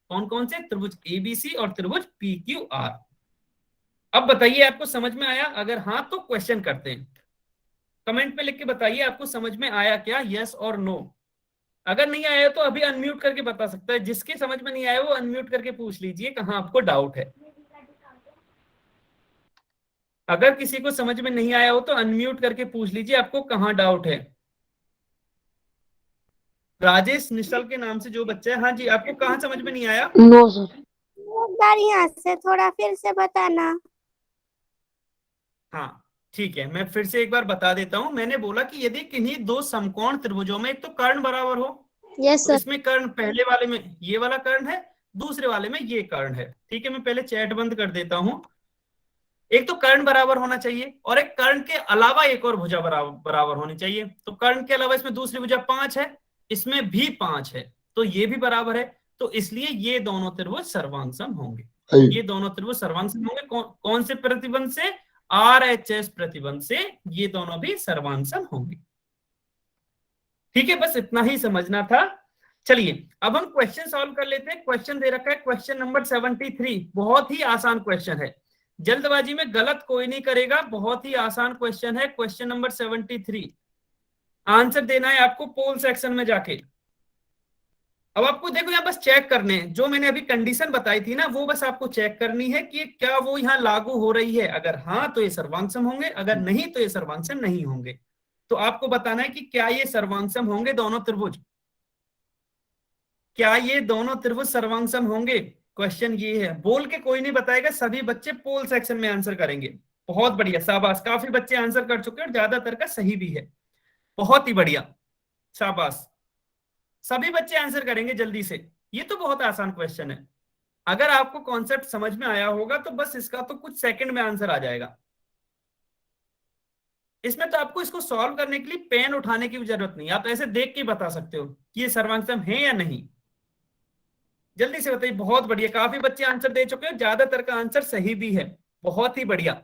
कौन कौन से? त्रिभुज एबीसी और त्रिभुज पीक्यूआर। अब बताइए आपको समझ में आया? अगर हाँ तो क्वेश्चन करते हैं। कमेंट में लिख के बताइए आपको समझ में आया क्या, यस और नो। अगर नहीं आया तो अभी अनम्यूट करके बता सकता है, जिसके समझ में नहीं आया वो अनम्यूट करके पूछ लीजिए कहाँ आपको डाउट है। अगर किसी को समझ में नहीं आया हो तो अनम्यूट करके पूछ लीजिए आपको कहाँ डाउट है। राजेश निश्चल के नाम से जो बच्चा है, हाँ जी, आपको कहाँ समझ में नहीं आया? No sir. एक बार यहाँ से थोड़ा फिर से बताना। हाँ ठीक है, मैं फिर से एक बार बता देता हूँ। मैंने बोला कि यदि किन्हीं दो समकोण त्रिभुजों में एक तो कर्ण बराबर हो, यस तो सर। इसमें कर्ण पहले वाले में ये वाला कर्ण है, दूसरे वाले में ये कर्ण है। ठीक है, मैं पहले चैट बंद कर देता हूँ। एक तो कर्ण बराबर होना चाहिए और एक कर्ण के अलावा एक और भुजा बराबर होनी चाहिए। तो कर्ण के अलावा इसमें दूसरी भुजा 5 है, इसमें भी 5 है, तो ये भी बराबर है। तो इसलिए ये दोनों त्रिभुज सर्वांग होंगे। ये दोनों त्रिभुज सर्वांग होंगे। कौन से प्रतिबंध से? RHS प्रतिबंध से ये दोनों भी सर्वांग होंगे। ठीक है, बस इतना ही समझना था। चलिए अब हम क्वेश्चन सॉल्व कर लेते हैं। क्वेश्चन दे रखा है क्वेश्चन नंबर 73। बहुत ही आसान क्वेश्चन है, जल्दबाजी में गलत कोई नहीं करेगा। बहुत ही आसान क्वेश्चन है, क्वेश्चन नंबर 73। आंसर देना है आपको पोल सेक्शन में जाके। अब आपको देखो यहाँ बस चेक करने हैं, जो मैंने अभी कंडीशन बताई थी ना वो बस आपको चेक करनी है कि क्या वो यहाँ लागू हो रही है। अगर हाँ तो ये सर्वांग होंगे, अगर नहीं तो ये सर्वांग नहीं होंगे। तो आपको बताना है कि क्या ये सर्वांग होंगे दोनों त्रिभुज, क्या ये दोनों त्रिभुज सर्वांग होंगे। क्वेश्चन ये है, बोल के कोई नहीं बताएगा, सभी बच्चे पोल सेक्शन में आंसर करेंगे। बहुत बढ़िया, शाबाश, काफी बच्चे आंसर कर चुके हैं और ज्यादातर का सही भी है। बहुत ही बढ़िया, शाबाश, सभी बच्चे आंसर करेंगे जल्दी से। ये तो बहुत आसान क्वेश्चन है। अगर आपको कॉन्सेप्ट समझ में आया होगा तो बस इसका तो कुछ सेकंड में आंसर आ जाएगा। इसमें तो आपको इसको सॉल्व करने के लिए पेन उठाने की भी जरूरत नहीं, आप ऐसे देख के बता सकते हो कि ये सर्वांग है या नहीं। जल्दी से बताइए। बहुत बढ़िया, काफी बच्चे आंसर दे चुके हैं, ज्यादातर का आंसर सही भी है। बहुत ही बढ़िया,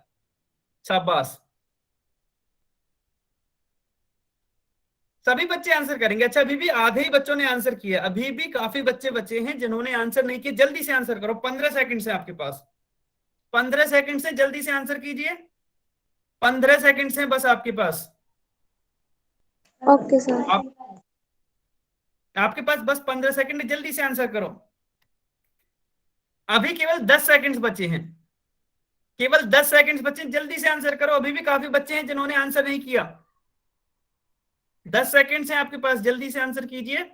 शाबाश, सभी बच्चे आंसर करेंगे। अच्छा, अभी भी आधे ही बच्चों ने आंसर किया, अभी भी काफी बच्चे बचे हैं जिन्होंने आंसर नहीं किया। जल्दी से आंसर करो, 15 सेकंड से आपके पास, 15 सेकंड से जल्दी से आंसर कीजिए। 15 सेकंड से बस आपके पास। Okay sir. आपके पास बस 15 सेकंड है, जल्दी से आंसर करो। अभी केवल 10 सेकंड्स बचे हैं, केवल 10 सेकंड्स बचे, जल्दी से आंसर करो। अभी भी काफी बच्चे हैं जिन्होंने आंसर नहीं किया। 10 सेकंड से आपके पास, जल्दी से आंसर कीजिए।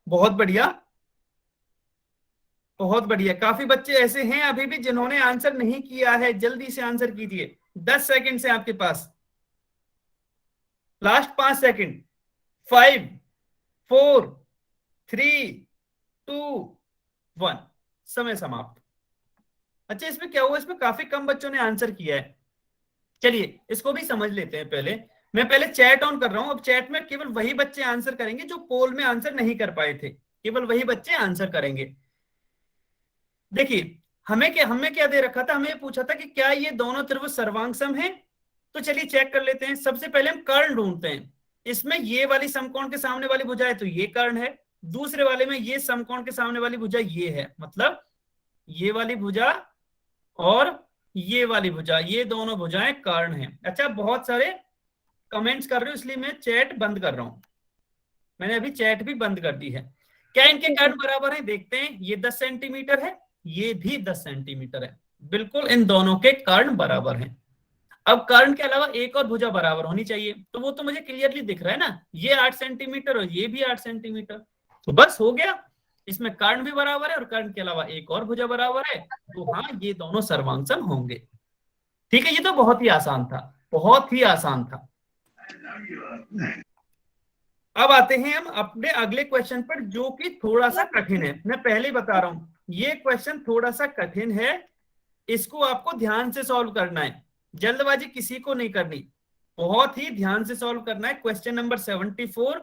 बहुत बढ़िया, बहुत बढ़िया, काफी बच्चे ऐसे हैं अभी भी जिन्होंने आंसर नहीं किया है, जल्दी से आंसर कीजिए। 10 सेकंड से आपके पास, लास्ट 5 सेकंड। 5 4 3 2 1, समय समाप्त। अच्छा, इसमें क्या हुआ? इसमें काफी कम बच्चों ने आंसर किया है। चलिए इसको भी समझ लेते हैं। पहले मैं चैट ऑन कर रहा हूं। अब चैट में केवल वही बच्चे आंसर करेंगे जो पोल में आंसर नहीं कर पाए थे, केवल वही बच्चे आंसर करेंगे। देखिए हमें क्या दे रखा था, हमें पूछा था कि क्या ये दोनों त्रिभुज सर्वांग सम है। तो चलिए चेक कर लेते हैं। सबसे पहले हम कर्ण ढूंढते हैं। इसमें ये वाली समकोण के सामने वाली भुजा है तो ये कर्ण है, दूसरे वाले में ये समकोण के सामने वाली भुजा ये है, मतलब ये वाली भुजा और ये वाली भुजा, ये दोनों भुजाएं कर्ण हैं। अच्छा, बहुत सारे कमेंट्स कर रहे हो इसलिए मैं चैट बंद कर रहा हूं। मैंने अभी चैट भी बंद कर दी है। क्या इनके कर्ण बराबर है? देखते हैं। ये 10 सेंटीमीटर है, ये भी 10 सेंटीमीटर है, बिल्कुल इन दोनों के कर्ण बराबर हैं। अब कर्ण के अलावा एक और भुजा बराबर होनी चाहिए, तो वो तो मुझे क्लियरली दिख रहा है ना, ये 8 सेंटीमीटर और ये भी 8 सेंटीमीटर, तो बस हो गया। इसमें कर्ण भी बराबर है और कर्ण के अलावा एक और भुजा बराबर है, तो हाँ ये दोनों सर्वांग सम होंगे। ठीक है, ये तो बहुत ही आसान था, बहुत ही आसान था। अब आते हैं हम अपने अगले क्वेश्चन पर, जो कि थोड़ा सा कठिन है। मैं पहले ही बता रहा हूं, ये क्वेश्चन थोड़ा सा कठिन है, इसको आपको ध्यान से सॉल्व करना है, जल्दबाजी किसी को नहीं करनी, बहुत ही ध्यान से सॉल्व करना है। Question number 74।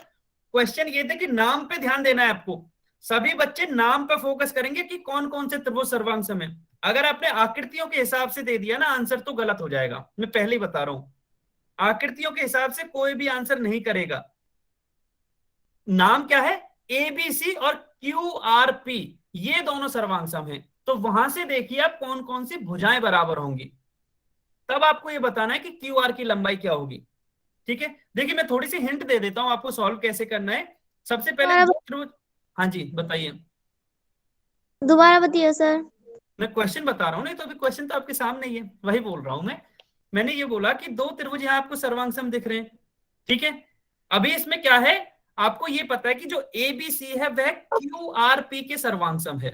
क्वेश्चन ये था कि नाम पे ध्यान देना है आपको। सभी बच्चे नाम पे फोकस करेंगे कि कौन कौन से त्रिभुज सर्वांग सम है। अगर आपने आकृतियों के हिसाब से दे दिया ना आंसर तो गलत हो जाएगा, मैं पहले ही बता रहा हूं। आकृतियों के हिसाब से कोई भी आंसर नहीं करेगा। नाम क्या है? ABC और QRP, ये दोनों सर्वांग सम हैं, तो वहां से देखिए आप कौन कौन सी भुजाएं बराबर होंगी। तब आपको ये बताना है कि क्यू आर की लंबाई क्या होगी। ठीक है, देखिए मैं थोड़ी सी हिंट दे देता हूं आपको सॉल्व कैसे करना है। सबसे पहले हाँ जी बताइए। दोबारा बताइए सर। मैं क्वेश्चन बता रहा हूँ, नहीं तो अभी क्वेश्चन तो आपके सामने ही है, वही बोल रहा हूं मैंने ये बोला कि दो त्रिभुज यहाँ आपको सर्वांगसम दिख रहे हैं। ठीक है, अभी इसमें क्या है, आपको ये पता है कि जो ABC है वह QRP के सर्वांगसम है।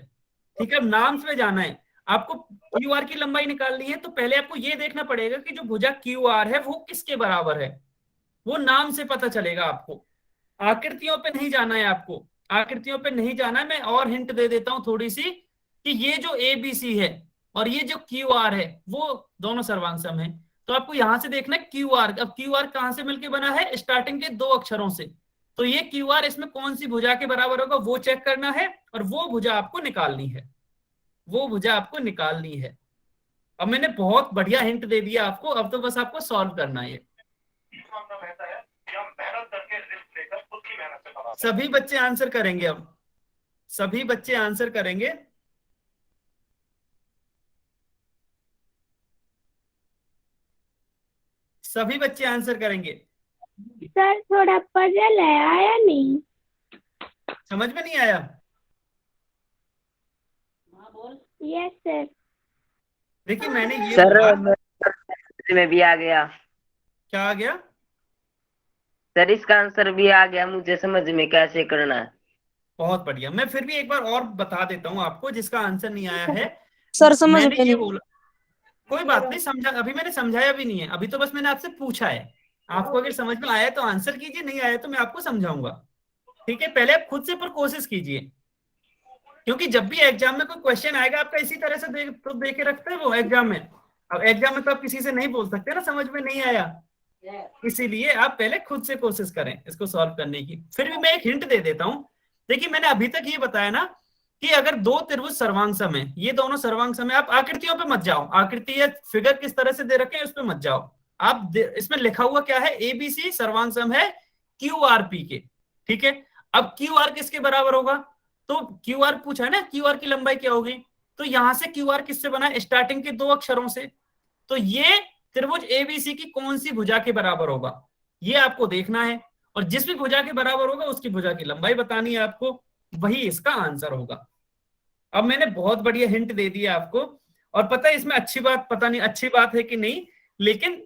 ठीक है, अब नाम से जाना है आपको, QR की लंबाई निकालनी है, तो पहले आपको ये देखना पड़ेगा कि जो भुजा QR है वो किसके बराबर है, वो नाम से पता चलेगा आपको। आकृतियों पे नहीं जाना है आपको, आकृतियों पे नहीं जाना है। मैं और हिंट दे देता हूं थोड़ी सी कि ये जो ABC है और ये जो QR है वो दोनों सर्वांगसम है। तो आपको यहां से देखना है QR। अब QR कहां से मिलकर बना है, स्टार्टिंग के दो अक्षरों से। तो ये QR इसमें कौन सी भुजा के बराबर होगा वो चेक करना है, और वो भुजा आपको निकालनी है, वो भुजा आपको निकालनी है। अब मैंने बहुत बढ़िया हिंट दे दिया आपको, अब तो बस आपको सॉल्व करना है। सभी बच्चे आंसर करेंगे, अब सभी बच्चे आंसर करेंगे। सभी बच्चे आंसर करेंगे। सर थोड़ा पजल है, आया नहीं। समझ में नहीं आया? Yes sir. देखिए मैंने ये सर बोला, में भी आ गया। क्या आ गया? सर इसका आंसर भी आ गया, मुझे समझ में कैसे करना है। बहुत बढ़िया, मैं फिर भी एक बार और बता देता हूं आपको जिसका आंसर नहीं आया है। सर समझ मैंने में ये नहीं। बोला, कोई बात नहीं, समझा, अभी मैंने समझाया भी नहीं है, अभी तो बस मैंने आपसे पूछा है। आपको अगर समझ में आया तो आंसर कीजिए, नहीं आया तो मैं आपको समझाऊंगा। ठीक है, पहले आप खुद से पर कोशिश कीजिए, क्योंकि जब भी एग्जाम में कोई क्वेश्चन आएगा आपका इसी तरह से दे के रखते हैं वो एग्जाम में। अब एग्जाम में तो आप किसी से नहीं बोल सकते ना समझ में नहीं आया, इसीलिए आप पहले खुद से कोशिश करें इसको सॉल्व करने की। फिर भी मैं एक हिंट दे देता हूं। देखिए मैंने अभी तक ये बताया ना कि अगर दो त्रिभुज सर्वांगसम है, ये दोनों सर्वांगसम है, आप आकृतियों पे मत जाओ, आकृति या फिगर किस तरह से दे रखे हैं उस पे मत जाओ। आप इसमें लिखा हुआ क्या है, ABC सर्वांगसम है QRP के। ठीक है, अब QR किसके बराबर होगा, तो QR पूछा है ना, QR की लंबाई क्या होगी, तो यहां से QR किससे बना है, स्टार्टिंग के दो अक्षरों से। तो ये त्रिभुज ABC की कौन सी भुजा के बराबर होगा ये आपको देखना है, और जिस भी भुजा के बराबर होगा उसकी भुजा की लंबाई बतानी है आपको, वही इसका आंसर होगा। अब मैंने बहुत बढ़िया हिंट दे दिया आपको, और पता है इसमें अच्छी बात, पता नहीं अच्छी बात है कि नहीं, लेकिन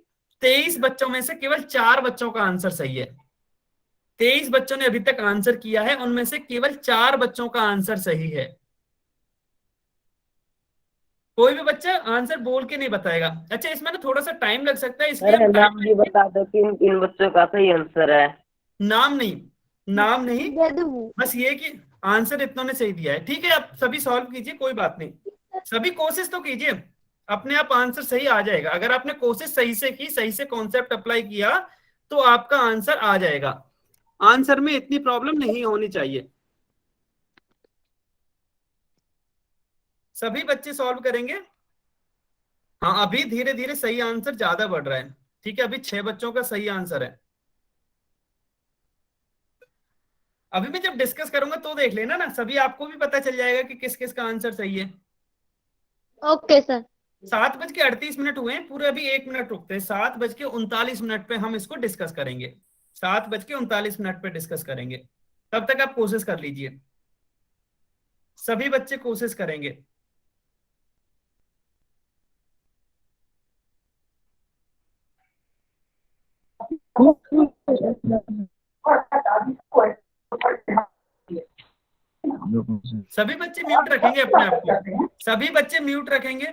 23 बच्चों में से केवल 4 बच्चों का आंसर सही है। 23 बच्चों ने अभी तक आंसर किया है, उनमें से केवल 4 बच्चों का आंसर सही है। कोई भी बच्चा आंसर बोल के नहीं बताएगा। अच्छा इसमें ना थोड़ा सा टाइम लग सकता है, इसलिए हम नाम भी बता दो किन किन बच्चों का सही आंसर है। नाम नहीं, बस ये कि आंसर इतनों ने सही दिया है। ठीक है, आप सभी सॉल्व कीजिए, कोई बात नहीं, सभी कोशिश तो कीजिए, अपने आप आंसर सही आ जाएगा। अगर आपने कोशिश सही से की, सही से कॉन्सेप्ट अप्लाई किया, तो आपका आंसर आ जाएगा। आंसर में इतनी प्रॉब्लम नहीं होनी चाहिए। सभी बच्चे सॉल्व करेंगे। हाँ अभी धीरे धीरे सही आंसर ज्यादा बढ़ रहा है। ठीक है, अभी 6 बच्चों का सही आंसर है। अभी मैं जब डिस्कस करूंगा तो देख लेना ना, सभी आपको भी पता चल जाएगा कि किस किस का आंसर सही है। Okay sir. 7:38 हुए हैं पूरे, अभी 1 मिनट रुकते हैं। 7:39 पे हम इसको डिस्कस करेंगे, 7:39 पे डिस्कस करेंगे। तब तक आप कोशिश कर लीजिए, सभी बच्चे कोशिश करेंगे। सभी बच्चे म्यूट रखेंगे अपने आप को, सभी बच्चे म्यूट रखेंगे।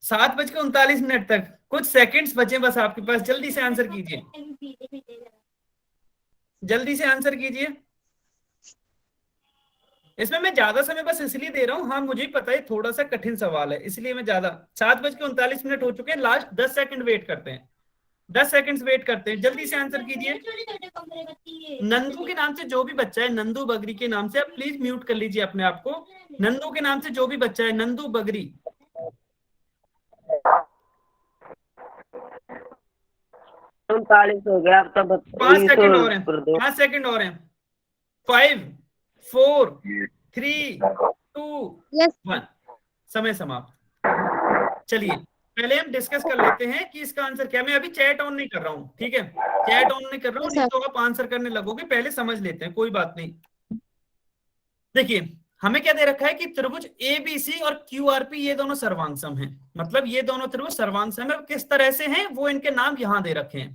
सात बज के 39 मिनट तक कुछ सेकंड्स बचे बस आपके पास, जल्दी से आंसर कीजिए, जल्दी से आंसर कीजिए। इसमें मैं ज्यादा समय बस इसलिए दे रहा हूँ, हाँ मुझे पता है थोड़ा सा कठिन सवाल है, इसलिए मैं ज्यादा। 7:39 हो चुके हैं, लास्ट 10 सेकंड वेट करते हैं, 10 सेकंड्स वेट करते हैं, जल्दी से आंसर कीजिए। नंदू के नाम से जो भी बच्चा है, नंदू बगरी के नाम से, आप प्लीज म्यूट कर लीजिए अपने आप को। नंदू के नाम से जो भी बच्चा है, नंदू बगरी। 39 हो गया, अब तो 5 सेकंड और हैं, 5 सेकंड और हैं। 5 4 3, 2, 1 समय समाप्त। चलिए पहले हम डिस्कस कर लेते हैं कि इसका आंसर क्या। मैं अभी चैट ऑन नहीं कर रहा हूं, ठीक है, चैट ऑन नहीं कर रहा हूं, नहीं तो आप आंसर करने लगोगे। पहले समझ लेते हैं, कोई बात नहीं। देखिए हमें क्या दे रखा है कि त्रिभुज एबीसी और क्यूआरपी ये दोनों सर्वांग सम हैं, मतलब ये दोनों त्रिभुज सर्वांग सम है। किस तरह से हैं वो इनके नाम यहां दे रखे हैं,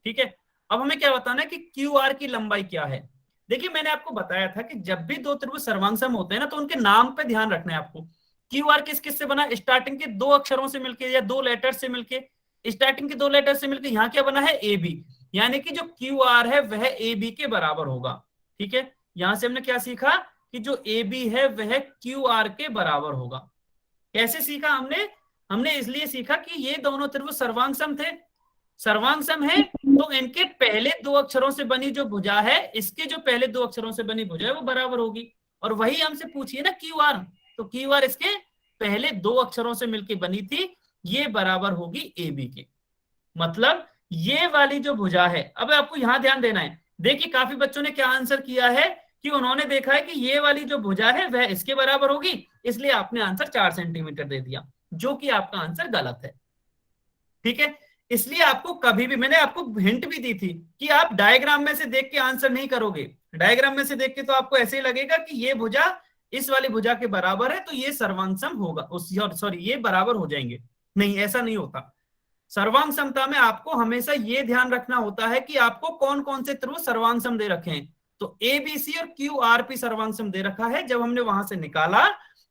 ठीक है। अब हमें क्या बताना है कि क्यूआर की लंबाई क्या है। देखिए मैंने आपको बताया था कि जब भी दो त्रिभुज सर्वांग सम होते हैं ना, तो उनके नाम पे ध्यान रखना है आपको। क्यूआर किस किस से बना, स्टार्टिंग के 2 अक्षरों से मिलके या 2 लेटर से मिलके, स्टार्टिंग के 2 लेटर से मिलके यहाँ क्या बना है, ए बी, यानी कि जो क्यूआर है वह ए बी के बराबर होगा, ठीक है। यहां से हमने क्या सीखा कि जो ए बी है वह क्यूआर के बराबर होगा। कैसे सीखा हमने इसलिए सीखा कि ये दोनों त्रिभुज सर्वांग सम थे, सर्वांग सम है, तो इनके पहले 2 अक्षरों से बनी जो भुजा है, इसके जो पहले 2 अक्षरों से बनी भुजा है वो बराबर होगी। और वही हमसे पूछिए ना क्यूआर, तो क्यूआर इसके पहले 2 अक्षरों से मिलकर बनी थी, ये बराबर होगी ए बी के। मतलब ये वाली जो भुजा है, अब आपको यहां ध्यान देना है। देखिए काफी बच्चों ने क्या आंसर किया है कि उन्होंने देखा है कि ये वाली जो भुजा है वह इसके बराबर होगी, इसलिए आपने आंसर 4 सेंटीमीटर दे दिया, जो कि आपका आंसर गलत है, ठीक है। इसलिए आपको कभी भी, मैंने आपको हिंट भी दी थी कि आप डायग्राम में से देख के आंसर नहीं करोगे। डायग्राम में से देख के तो आपको ऐसे ही लगेगा कि ये भुजा इस वाली भुजा के बराबर है, तो ये सर्वांग सम होगा, सॉरी ये बराबर हो जाएंगे। नहीं, ऐसा नहीं होता। सर्वांग समता में आपको हमेशा ये ध्यान रखना होता है कि आपको कौन कौन से त्रिभुज सर्वांग सम दे रखे हैं। तो ए बी सी और क्यू आर पी सर्वांग सम दे रखा है। जब हमने वहां से निकाला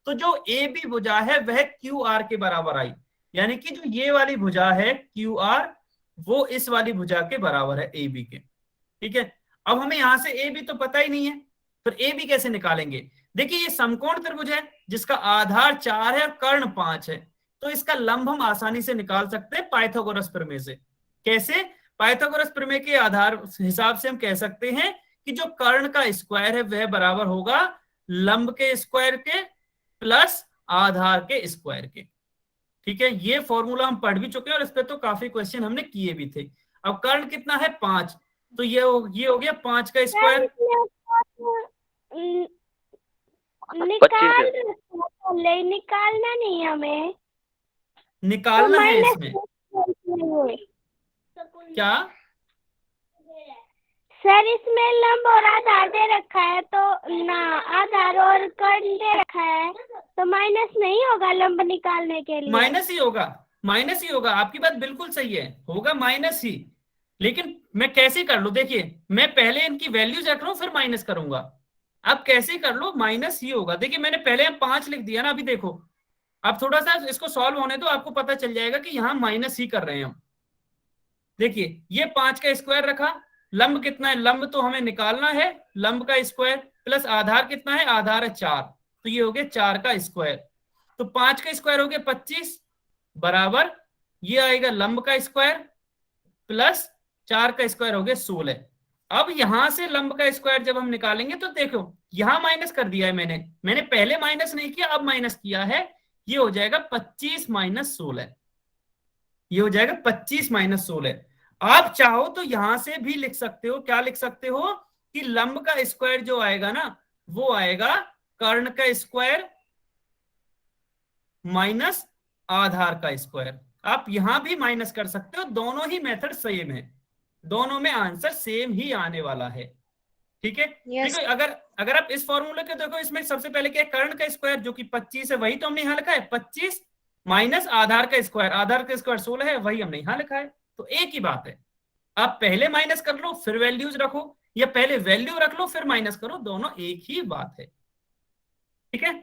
तो जो ए बी भुजा है वह क्यू आर के बराबर आई, यानी कि जो ये वाली भुजा है क्यू आर, वो इस वाली भुजा के बराबर है ए बी के, ठीक है। अब हमें यहां से ए बी तो पता ही नहीं है, फिर ए बी कैसे निकालेंगे। देखिए ये समकोण त्रिभुज है जिसका आधार 4 है और कर्ण 5 है, तो इसका लंब हम आसानी से निकाल सकते हैं पाइथागोरस प्रमेय से। कैसे, पाइथागोरस प्रमेय के आधार हिसाब से हम कह सकते हैं कि जो कर्ण का स्क्वायर है वह बराबर होगा लंब के स्क्वायर के प्लस आधार के स्क्वायर के, ठीक है। ये फॉर्मूला हम पढ़ भी चुके हैं और इस पे तो काफी क्वेश्चन हमने किए भी थे। अब कर्ण कितना है 5, तो ये हो गया 5 का स्क्वायर। निकालना नहीं हमें, निकालना है इसमें क्या सर, इसमें लंब और आधार दे रखा है, तो ना आधार और कर्ण दे रखा है, तो माइनस नहीं होगा लंब निकालने के लिए। माइनस ही होगा, माइनस ही होगा, आपकी बात बिल्कुल सही है, होगा माइनस ही। लेकिन मैं कैसे कर लूं, देखिए मैं पहले इनकी वैल्यूज रख रहा हूं फिर माइनस करूंगा। आप कैसे कर लो, माइनस ही होगा। देखिए मैंने पहले 5 लिख दिया ना, अभी देखो अब थोड़ा सा इसको सॉल्व होने दो, आपको पता चल जाएगा कि यहाँ माइनस ही कर रहे हैं हम। देखिए ये 5 का स्क्वायर रखा, लंब कितना है, लंब तो हमें निकालना है, लंब का स्क्वायर प्लस आधार कितना है, आधार है 4, तो ये हो गया 4 का स्क्वायर। तो 5 का स्क्वायर हो गया 25 बराबर ये आएगा लंब का स्क्वायर प्लस 4 का स्क्वायर हो गया 16। अब यहां से लंब का स्क्वायर जब हम निकालेंगे तो देखो यहां माइनस कर दिया है मैंने पहले माइनस नहीं किया, अब माइनस किया है। ये हो जाएगा 25 माइनस 16, ये हो जाएगा 25 माइनस 16। आप चाहो तो यहां से भी लिख सकते हो, क्या लिख सकते हो कि लंब का स्क्वायर जो आएगा ना वो आएगा कर्ण का स्क्वायर माइनस आधार का स्क्वायर। आप यहां भी माइनस कर सकते हो, दोनों ही मेथड सेम है, दोनों में आंसर सेम ही आने वाला है, ठीक है। देखो अगर आप इस फॉर्मूले को देखो, इसमें सबसे पहले क्या है, कर्ण का स्क्वायर जो कि 25 है, वही तो हमने यहां लिखा है 25 माइनस आधार का स्क्वायर, आधार का स्क्वायर 16 है, वही हमने यहां लिखा है, तो एक ही बात है। आप पहले माइनस कर लो फिर वैल्यूज रखो, या पहले वैल्यू रख लो फिर माइनस करो, दोनों एक ही बात है, ठीक है।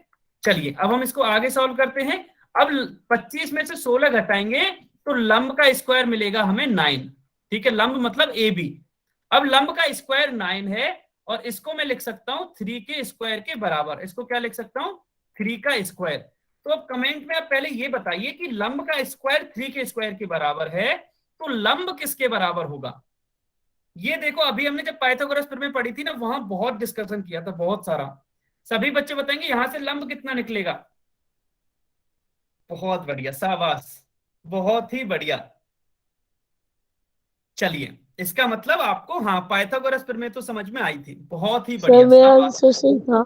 चलिए अब हम इसको आगे सॉल्व करते हैं। अब 25 में से 16 घटाएंगे तो लंब का स्क्वायर मिलेगा हमें 9, ठीक है, लंब मतलब ए बी। अब लंब का स्क्वायर 9 है और इसको मैं लिख सकता हूं 3 के स्क्वायर के बराबर। इसको क्या लिख सकता हूं, 3 का स्क्वायर। तो अब कमेंट में आप पहले ये बताइए कि लंब का स्क्वायर 3 के स्क्वायर के बराबर है, तो लंब किसके बराबर होगा। ये देखो अभी हमने जब पाइथागोरस प्रमेय पढ़ी थी ना, वहां बहुत डिस्कशन किया था, बहुत सारा। सभी बच्चे बताएंगे यहां से लंब कितना निकलेगा। बहुत बढ़िया, शाबाश, बहुत ही बढ़िया। चलिए इसका मतलब आपको हाँ पाइथागोरस प्रमेय तो समझ में आई थी, बहुत ही बढ़िया। मेरा आंसर सही था।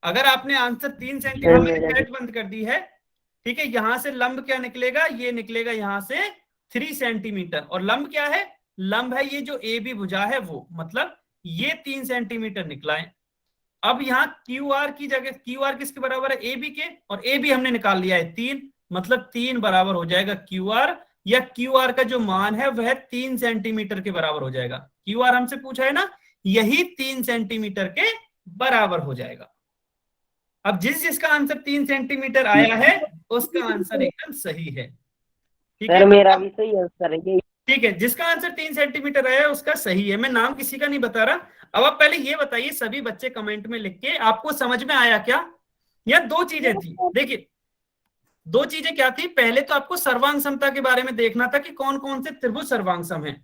अगर आपने आंसर 3 सेंटीमीटर चैट बंद कर दी है, ठीक है, यहां से लंब क्या निकलेगा, ये निकलेगा यहां से 3 सेंटीमीटर। और लंब क्या है, लंब है ये जो ए बी भुजा है वो, मतलब ये 3 सेंटीमीटर निकला है। अब यहाँ क्यू आर की जगह, क्यू आर किसके बराबर है, ए बी के, और ए बी हमने निकाल लिया है 3, मतलब 3 बराबर हो जाएगा क्यू आर, या क्यू आर का जो मान है वह 3 सेंटीमीटर के बराबर हो जाएगा। क्यू आर हमसे पूछा है ना, यही 3 सेंटीमीटर के बराबर हो जाएगा। अब जिसका आंसर 3 सेंटीमीटर आया है उसका आंसर एकदम सही है, ठीक है, मेरा भी सही आंसर है। ठीक है, जिसका आंसर 3 सेंटीमीटर आया है उसका सही है। मैं नाम किसी का नहीं बता रहा। अब आप पहले ये बताइए सभी बच्चे कमेंट में लिख के, आपको समझ में आया क्या? या दो चीजें थी, देखिए दो चीजें क्या थी, पहले तो आपको सर्वांग समता के बारे में देखना था कि कौन कौन से त्रिभुज सर्वांग सम है,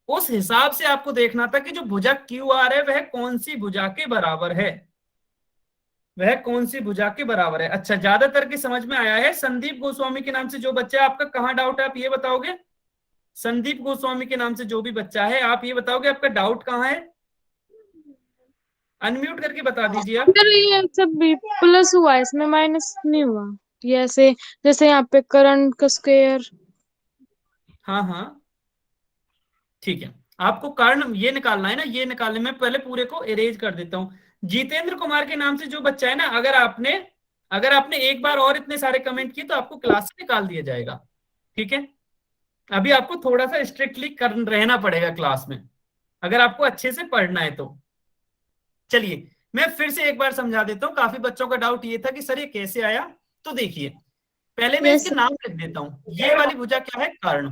उस हिसाब से आपको देखना था कि जो भुजा क्यू आर है वह कौन सी भुजा के बराबर है, वह कौन सी भुजा के बराबर है। अच्छा, ज्यादातर की समझ में आया है। संदीप गोस्वामी के नाम से जो बच्चा है, आपका कहाँ डाउट है, आप ये बताओगे? संदीप गोस्वामी के नाम से जो भी बच्चा है, आप ये बताओगे आपका डाउट कहाँ है? अनम्यूट करके बता दीजिए आप। सर ये सब प्लस हुआ है, इसमें माइनस नहीं हुआ। ये ऐसे जैसे यहाँ पे करंट का स्क्वायर। हाँ हाँ ठीक है, आपको कारण ये निकालना है ना, ये निकालने में पहले पूरे को इरेज कर देता हूं। जितेंद्र कुमार के नाम से जो बच्चा है ना, अगर आपने एक बार और इतने सारे कमेंट किए तो आपको क्लास से निकाल दिया जाएगा, ठीक है। अभी आपको थोड़ा सा स्ट्रिक्टली रहना पड़ेगा क्लास में, अगर आपको अच्छे से पढ़ना है तो। चलिए मैं फिर से एक बार समझा देता हूँ, काफी बच्चों का डाउट ये था कि सर ये कैसे आया। तो देखिए पहले मैं इसके नाम लिख देता हूँ। ये वाली भुजा क्या है, कर्ण,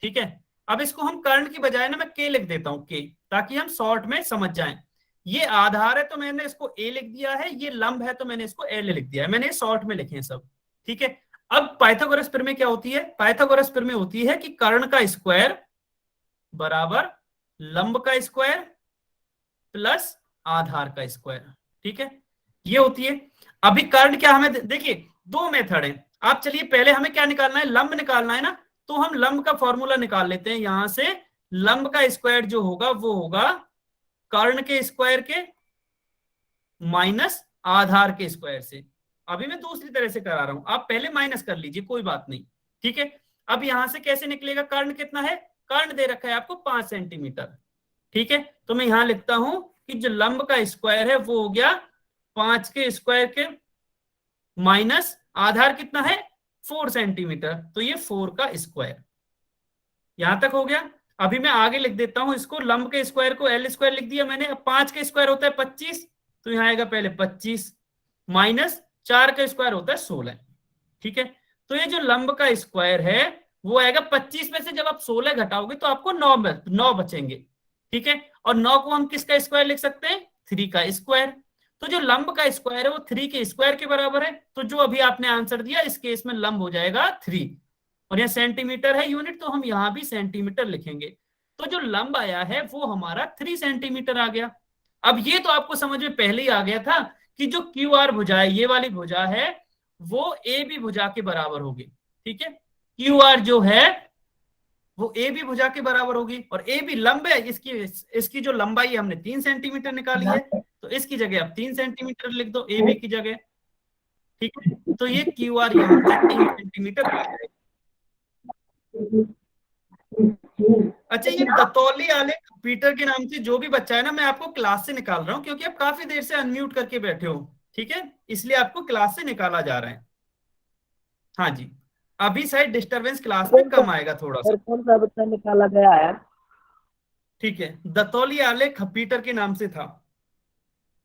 ठीक है। अब इसको हम कर्ण की बजाय ना मैं के लिख देता हूँ, के, ताकि हम शॉर्ट में समझ जाएं। ये आधार है तो मैंने इसको ए लिख दिया है, ये लंब है तो मैंने इसको एल लिख दिया है, मैंने शॉर्ट में लिखे हैं सब, ठीक है। अब पाइथागोरस प्रमेय क्या होती है? पाइथागोरस प्रमेय होती है कि कर्ण का स्क्वायर बराबर लंब का स्क्वायर प्लस आधार का स्क्वायर, ठीक है, ये होती है। अभी कर्ण क्या, हमें देखिए दो मेथड है। आप चलिए पहले हमें क्या निकालना है, लंब निकालना है ना, तो हम लंब का फॉर्मूला निकाल लेते हैं। यहां से लंब का स्क्वायर जो होगा वो होगा कर्ण के स्क्वायर के माइनस आधार के स्क्वायर से। अभी मैं दूसरी तरह से करा रहा हूं, आप पहले माइनस कर लीजिए, कोई बात नहीं, ठीक है। अब यहां से कैसे निकलेगा, कर्ण कितना है, कर्ण दे रखा है आपको 5 सेंटीमीटर, ठीक है। तो मैं यहां लिखता हूं कि जो लंब का स्क्वायर है वो हो गया 5 के स्क्वायर के माइनस आधार कितना है 4 सेंटीमीटर, तो ये 4 का स्क्वायर। यहां तक हो गया। अभी मैं आगे लिख देता हूं इसको, लंब के स्क्वायर को एल स्क्वायर लिख दिया मैंने। अब 5 का स्क्वायर होता है 25, तो यहां आएगा पहले 25 माइनस 4 का स्क्वायर होता है 16, ठीक है। तो ये जो लंब का स्क्वायर है वो आएगा 25 में से जब आप 16 घटाओगे तो आपको 9 बचेंगे, ठीक है। और 9 को हम किसका स्क्वायर लिख सकते हैं, 3 का स्क्वायर। तो जो लंब का स्क्वायर है वो 3 के स्क्वायर के बराबर है। तो जो अभी आपने आंसर दिया इस केस में लंब हो जाएगा 3, और यह सेंटीमीटर है यूनिट, तो हम यहां भी सेंटीमीटर लिखेंगे। तो जो लंब आया है वो हमारा 3 सेंटीमीटर आ गया। अब ये तो आपको समझ में पहले ही आ गया था कि जो क्यू आर भुजा है, ये वाली भुजा है, वो ए बी भुजा के बराबर होगी, ठीक है। क्यू आर जो है वो ए बी भुजा के बराबर होगी, और ए बी लंब है, इसकी जो लंबाई है हमने 3 सेंटीमीटर निकाली है, तो इसकी जगह आप 3 सेंटीमीटर लिख दो ए बी की जगह, ठीक है। तो ये क्यू आर यहाँ से 3 सेंटीमीटर आ जाएगा। अच्छा, ये दतौली आलेख पीटर के नाम से जो भी बच्चा है ना, मैं आपको क्लास से निकाल रहा हूँ, क्योंकि आप काफी देर से अनम्यूट करके बैठे हो, ठीक है, इसलिए आपको क्लास से निकाला जा रहा है। हाँ जी, अभी शायद डिस्टरबेंस क्लास में कम आएगा थोड़ा सा। कौन सा बच्चा निकाला गया है? ठीक है, दतौली आलेख पीटर के नाम से था।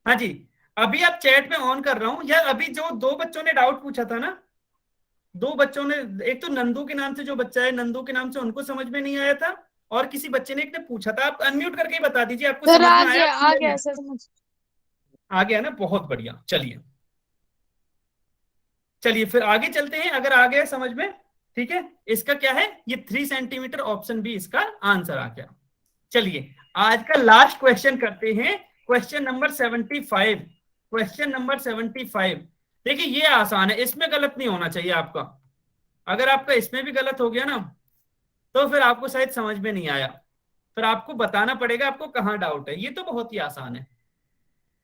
हाँ जी, अभी आप चैट में ऑन कर रहा हूं यार। अभी जो 2 बच्चों ने डाउट पूछा था ना, 2 बच्चों ने, एक तो नंदू के नाम से जो बच्चा है, नंदू के नाम से, उनको समझ में नहीं आया था, और किसी बच्चे ने एक ने पूछा था। आप अनम्यूट करके बता दीजिए आपको समझ में आया? आ गया सर, समझ आ गया ना, बहुत बढ़िया। चलिए फिर आगे चलते हैं, अगर आ गया समझ में, ठीक है। इसका क्या है, ये 3 सेंटीमीटर, ऑप्शन बी इसका आंसर आ गया। चलिए आज का लास्ट क्वेश्चन करते हैं, क्वेश्चन नंबर 75। क्वेश्चन नंबर 75, देखिए ये आसान है, इसमें गलत नहीं होना चाहिए आपका। अगर आपका इसमें भी गलत हो गया ना तो फिर आपको शायद समझ में नहीं आया, फिर आपको बताना पड़ेगा आपको कहाँ डाउट है। ये तो बहुत ही आसान है,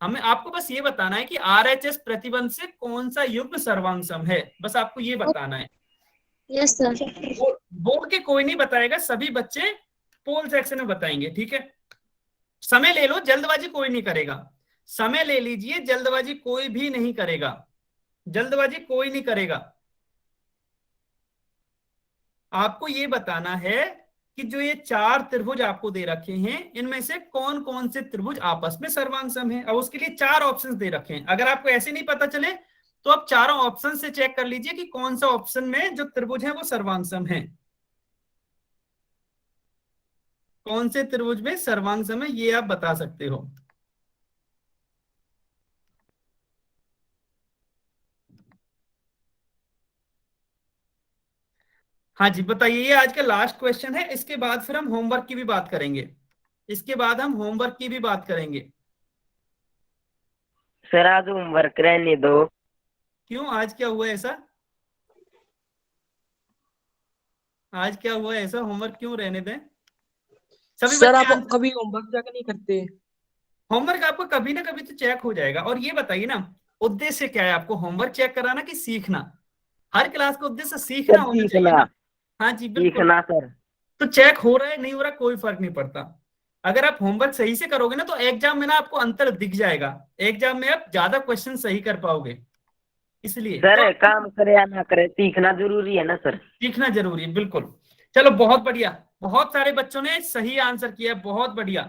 हमें आपको बस ये बताना है कि आरएचएस प्रतिबंध से कौन सा युग्म सर्वांग सम है, बस आपको ये बताना है। Yes sir. बोर्ड के कोई नहीं बताएगा, सभी बच्चे पोल सेक्शन में बताएंगे, ठीक है। समय ले लो, जल्दबाजी कोई नहीं करेगा, समय ले लीजिए, जल्दबाजी कोई भी नहीं करेगा, जल्दबाजी कोई नहीं करेगा। आपको ये बताना है कि जो ये 4 त्रिभुज आपको दे रखे हैं, इनमें से कौन कौन से त्रिभुज आपस में सर्वांग सम है। अब उसके लिए 4 ऑप्शंस दे रखे हैं, अगर आपको ऐसे नहीं पता चले तो आप चारों ऑप्शन से चेक कर लीजिए कि कौन सा ऑप्शन में जो त्रिभुज है वो सर्वांग सम है, कौन से त्रिभुज में सर्वांग सम है, ये आप बता सकते हो। हाँ जी बताइए, ये आज का लास्ट क्वेश्चन है, इसके बाद फिर हम होमवर्क की भी बात करेंगे, इसके बाद हम होमवर्क की भी बात करेंगे। सर आज होमवर्क रहने दो। क्यों, आज क्या हुआ ऐसा, आज क्या हुआ ऐसा, होमवर्क क्यों रहने दें? सभी सर बच्चे आप कभी होमवर्क चेक नहीं करते? होमवर्क आपको कभी ना कभी तो चेक हो जाएगा। और ये बताइए ना, उद्देश्य क्या है आपको होमवर्क चेक कराना कि सीखना? हर क्लास का उद्देश्य सीखना होना चाहिए ना। हाँ जी बिल्कुल, सीखना सर। तो चेक हो रहा है नहीं हो रहा कोई फर्क नहीं पड़ता, अगर आप होमवर्क सही से करोगे ना तो एग्जाम में ना आपको अंतर दिख जाएगा, एग्जाम में आप ज्यादा क्वेश्चन सही कर पाओगे। इसलिए सर काम करे या ना करे सीखना जरूरी है ना सर। सीखना जरूरी है, बिल्कुल। चलो बहुत बढ़िया, बहुत सारे बच्चों ने सही आंसर किया, बहुत बढ़िया।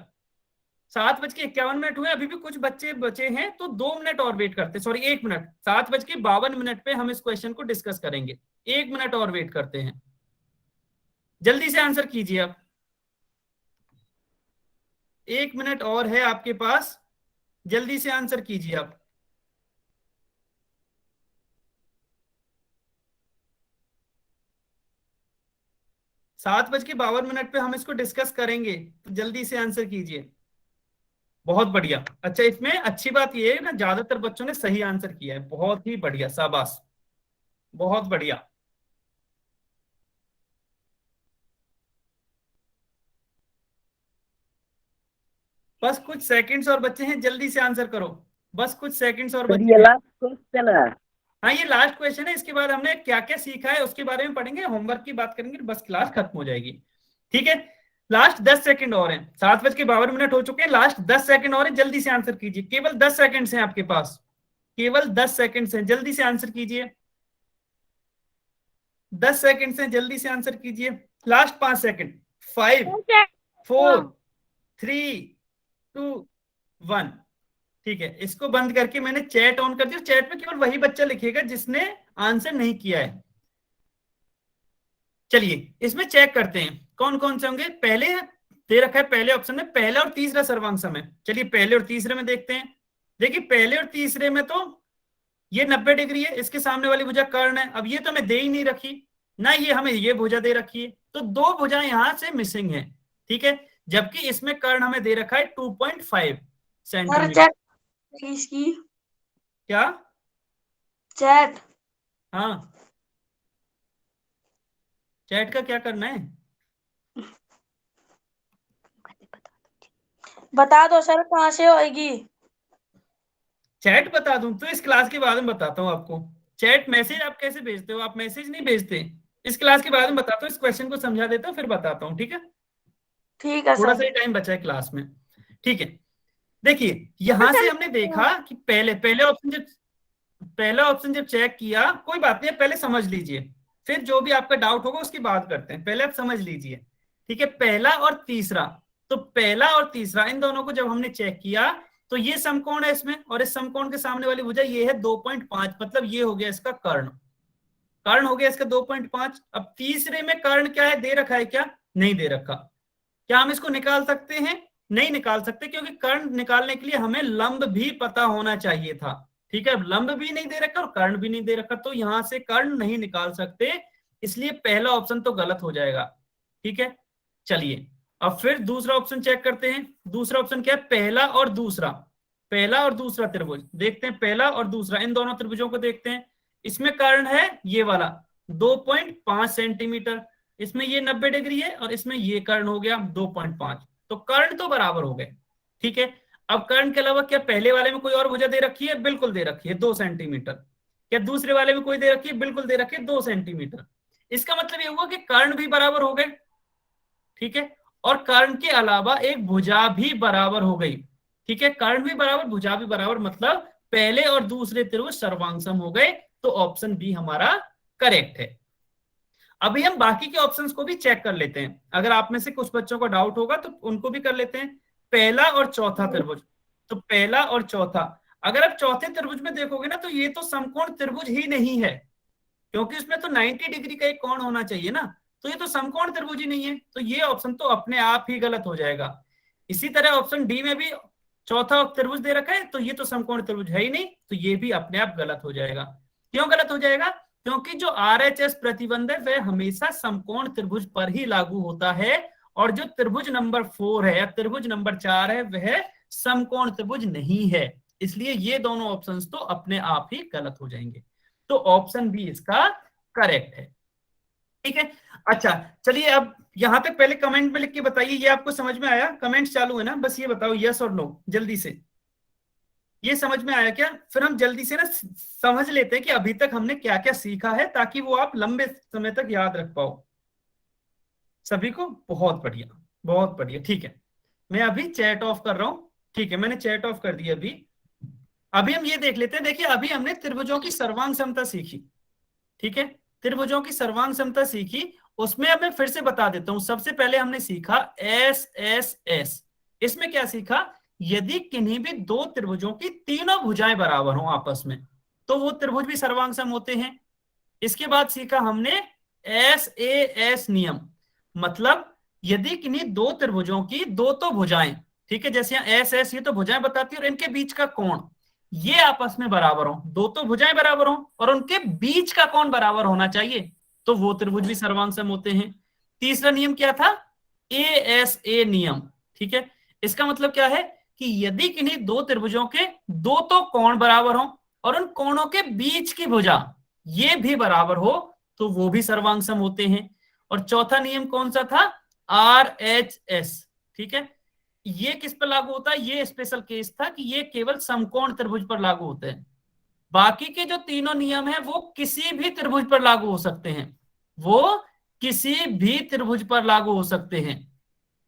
7:51 हुए, अभी भी कुछ बच्चे बचे हैं, तो 2 मिनट और वेट करते, सॉरी 1 मिनट, 7:52 पे हम इस क्वेश्चन को डिस्कस करेंगे, 1 मिनट और वेट करते हैं, जल्दी से आंसर कीजिए आप, 1 मिनट और है आपके पास, जल्दी से आंसर कीजिए आप। सात बज के 52 पे हम इसको डिस्कस करेंगे, तो जल्दी से आंसर कीजिए। बहुत बढ़िया, अच्छा इसमें अच्छी बात यह है ना, ज्यादातर बच्चों ने सही आंसर किया है, बहुत ही बढ़िया, शाबाश, बहुत बढ़िया। बस कुछ सेकंड्स और बचे हैं, जल्दी से आंसर करो, बस कुछ सेकंड्स और बचे हैं। लास्ट क्वेश्चन है। हाँ ये लास्ट क्वेश्चन है, इसके बाद हमने क्या क्या सीखा है उसके बारे में पढ़ेंगे, होमवर्क की बात करेंगे, बस क्लास खत्म हो जाएगी, ठीक है। लास्ट 10 सेकंड और हैं, 7:52 हो चुके हैं, लास्ट 10 सेकंड और है, जल्दी से आंसर कीजिए, केवल 10 सेकंड हैं आपके पास, केवल 10 सेकंड हैं, जल्दी से आंसर कीजिए, 10 सेकंड हैं, जल्दी से आंसर कीजिए, लास्ट 5 सेकंड, 5 4 3 2 1, ठीक है। इसको बंद करके मैंने चैट ऑन कर दिया, चैट में केवल वही बच्चा लिखेगा जिसने आंसर नहीं किया है। चलिए इसमें चेक करते हैं कौन कौन से होंगे। पहले दे रखा है, पहले ऑप्शन में पहला और तीसरा सर्वांग सम है, चलिए पहले और तीसरे में देखते हैं। देखिए पहले और तीसरे में तो ये 90 डिग्री है, इसके सामने वाली भुजा कर्ण है, अब ये तो हमें दे ही नहीं रखी ना, ये हमें ये भुजा दे रखी है, तो 2 भुजाएं यहां से मिसिंग है, ठीक है। जबकि इसमें कर्ण हमें दे रखा है 2.5 सेंटीमीटर। इसकी क्या चैट, हाँ चैट का क्या करना है, बता दो सर कहाँ से होएगी? चैट बता दूं तो इस क्लास के बाद में बताता हूँ आपको। चैट मैसेज आप कैसे भेजते हो, आप मैसेज नहीं भेजते, इस क्लास के बाद में बताता हूँ, इस क्वेश्चन को समझा देता हूँ फिर बताता हूँ, ठीक है। ठीक है थोड़ा सर। सा ही टाइम बचा है क्लास में, ठीक है। देखिए यहां से हमने देखा कि पहला ऑप्शन जब चेक किया, कोई बात नहीं, पहले समझ लीजिए, फिर जो भी आपका डाउट होगा उसकी बात करते हैं, पहले आप समझ लीजिए, ठीक है। पहला और तीसरा, तो पहला और तीसरा इन दोनों को जब हमने चेक किया तो ये समकोण है इसमें, और इस समकोण के सामने वाली भुजा ये है 2.5, मतलब ये हो गया इसका कर्ण, कर्ण हो गया इसका 2.5। अब तीसरे में कर्ण क्या है, दे रखा है क्या, नहीं दे रखा, क्या हम इसको निकाल सकते हैं, नहीं निकाल सकते, क्योंकि कर्ण निकालने के लिए हमें लंब भी पता होना चाहिए था, ठीक है। अब लंब भी नहीं दे रखा और कर्ण भी नहीं दे रखा, तो यहां से कर्ण नहीं निकाल सकते, इसलिए पहला ऑप्शन तो गलत हो जाएगा, ठीक है। चलिए अब फिर दूसरा ऑप्शन चेक करते हैं, दूसरा ऑप्शन क्या है, पहला और दूसरा त्रिभुज देखते हैं, पहला और दूसरा इन दोनों त्रिभुजों को देखते हैं। इसमें कर्ण है ये वाला 2.5 सेंटीमीटर, इसमें ये 90 डिग्री है और इसमें ये कर्ण हो गया 2.5, तो कर्ण तो बराबर हो गए, ठीक है। अब कर्ण के अलावा क्या पहले वाले में कोई और भुजा दे रखी है? बिल्कुल दे रखी है, 2 सेंटीमीटर। क्या दूसरे वाले में कोई दे रखी है? बिल्कुल दे रखी है, 2 सेंटीमीटर। इसका मतलब ये हुआ कि कर्ण भी बराबर हो गए, ठीक है, और कर्ण के अलावा एक भुजा भी बराबर हो गई, ठीक है। कर्ण भी बराबर, भुजा भी बराबर, मतलब पहले और दूसरे त्रिभुज सर्वांग सम हो गए। तो ऑप्शन बी हमारा करेक्ट है। अभी हम बाकी के ऑप्शंस को भी चेक कर लेते हैं, अगर आप में से कुछ बच्चों को डाउट होगा तो उनको भी कर लेते हैं। पहला और चौथा त्रिभुज, तो पहला और चौथा, अगर आप चौथे त्रिभुज में देखोगे ना तो ये तो समकोण त्रिभुज ही नहीं है, क्योंकि उसमें तो 90 डिग्री का एक कोण होना चाहिए ना, तो ये तो समकोण त्रिभुज ही नहीं है, तो ये ऑप्शन तो अपने आप ही गलत हो जाएगा। इसी तरह ऑप्शन डी में भी चौथा त्रिभुज दे रखा है, तो ये तो समकोण त्रिभुज है ही नहीं, तो ये भी अपने आप गलत हो जाएगा। क्यों गलत हो जाएगा? क्योंकि जो RHS प्रतिबंध है वह हमेशा समकोण त्रिभुज पर ही लागू होता है, और जो त्रिभुज नंबर 4 है या त्रिभुज नंबर 4 है वह समकोण त्रिभुज नहीं है, इसलिए ये दोनों ऑप्शंस तो अपने आप ही गलत हो जाएंगे। तो ऑप्शन बी इसका करेक्ट है, ठीक है। अच्छा चलिए, अब यहां तक पहले कमेंट में लिख के बताइए, ये आपको समझ में आया? कमेंट चालू है ना, बस ये बताओ यस और नो जल्दी से, ये समझ में आया क्या? फिर हम जल्दी से ना समझ लेते हैं कि अभी तक हमने क्या क्या सीखा है, ताकि वो आप लंबे समय तक याद रख पाओ। सभी को बहुत बढ़िया, बहुत बढ़िया, ठीक है। मैं अभी चैट ऑफ कर रहा हूं, ठीक है, मैंने चैट ऑफ कर दिया। अभी हम ये देख लेते हैं। देखिए अभी हमने त्रिभुजों की सर्वांग समता सीखी, ठीक है, त्रिभुजों की सर्वांग समता सीखी। उसमें अब मैं फिर से बता देता हूं। सबसे पहले हमने सीखा एस एस एस। इसमें क्या सीखा? यदि किन्हीं भी दो त्रिभुजों की तीनों भुजाएं बराबर हों आपस में, तो वो त्रिभुज भी सर्वांग सम होते हैं। इसके बाद सीखा हमने SAS नियम, मतलब यदि किन्हीं दो त्रिभुजों की दो तो भुजाएं, ठीक है, जैसे यहाँ SS ये तो भुजाएं बताती है, और इनके बीच का कोण ये आपस में बराबर हो, दो तो भुजाएं बराबर हो और उनके बीच का कोण बराबर होना चाहिए, तो वो त्रिभुज भी सर्वांग सम होते हैं। तीसरा नियम क्या था? ASA नियम, ठीक है। इसका मतलब क्या है कि यदि किन्हीं दो त्रिभुजों के दो तो कोण बराबर हो और उन कोणों के बीच की भुजा ये भी बराबर हो, तो वो भी सर्वांग सम होते हैं। और चौथा नियम कौन सा था? RHS, ठीक है। ये किस पर लागू होता है? ये स्पेशल केस था कि ये केवल समकोण त्रिभुज पर लागू होते हैं। बाकी के जो तीनों नियम हैं वो किसी भी त्रिभुज पर लागू हो सकते हैं, वो किसी भी त्रिभुज पर लागू हो सकते हैं,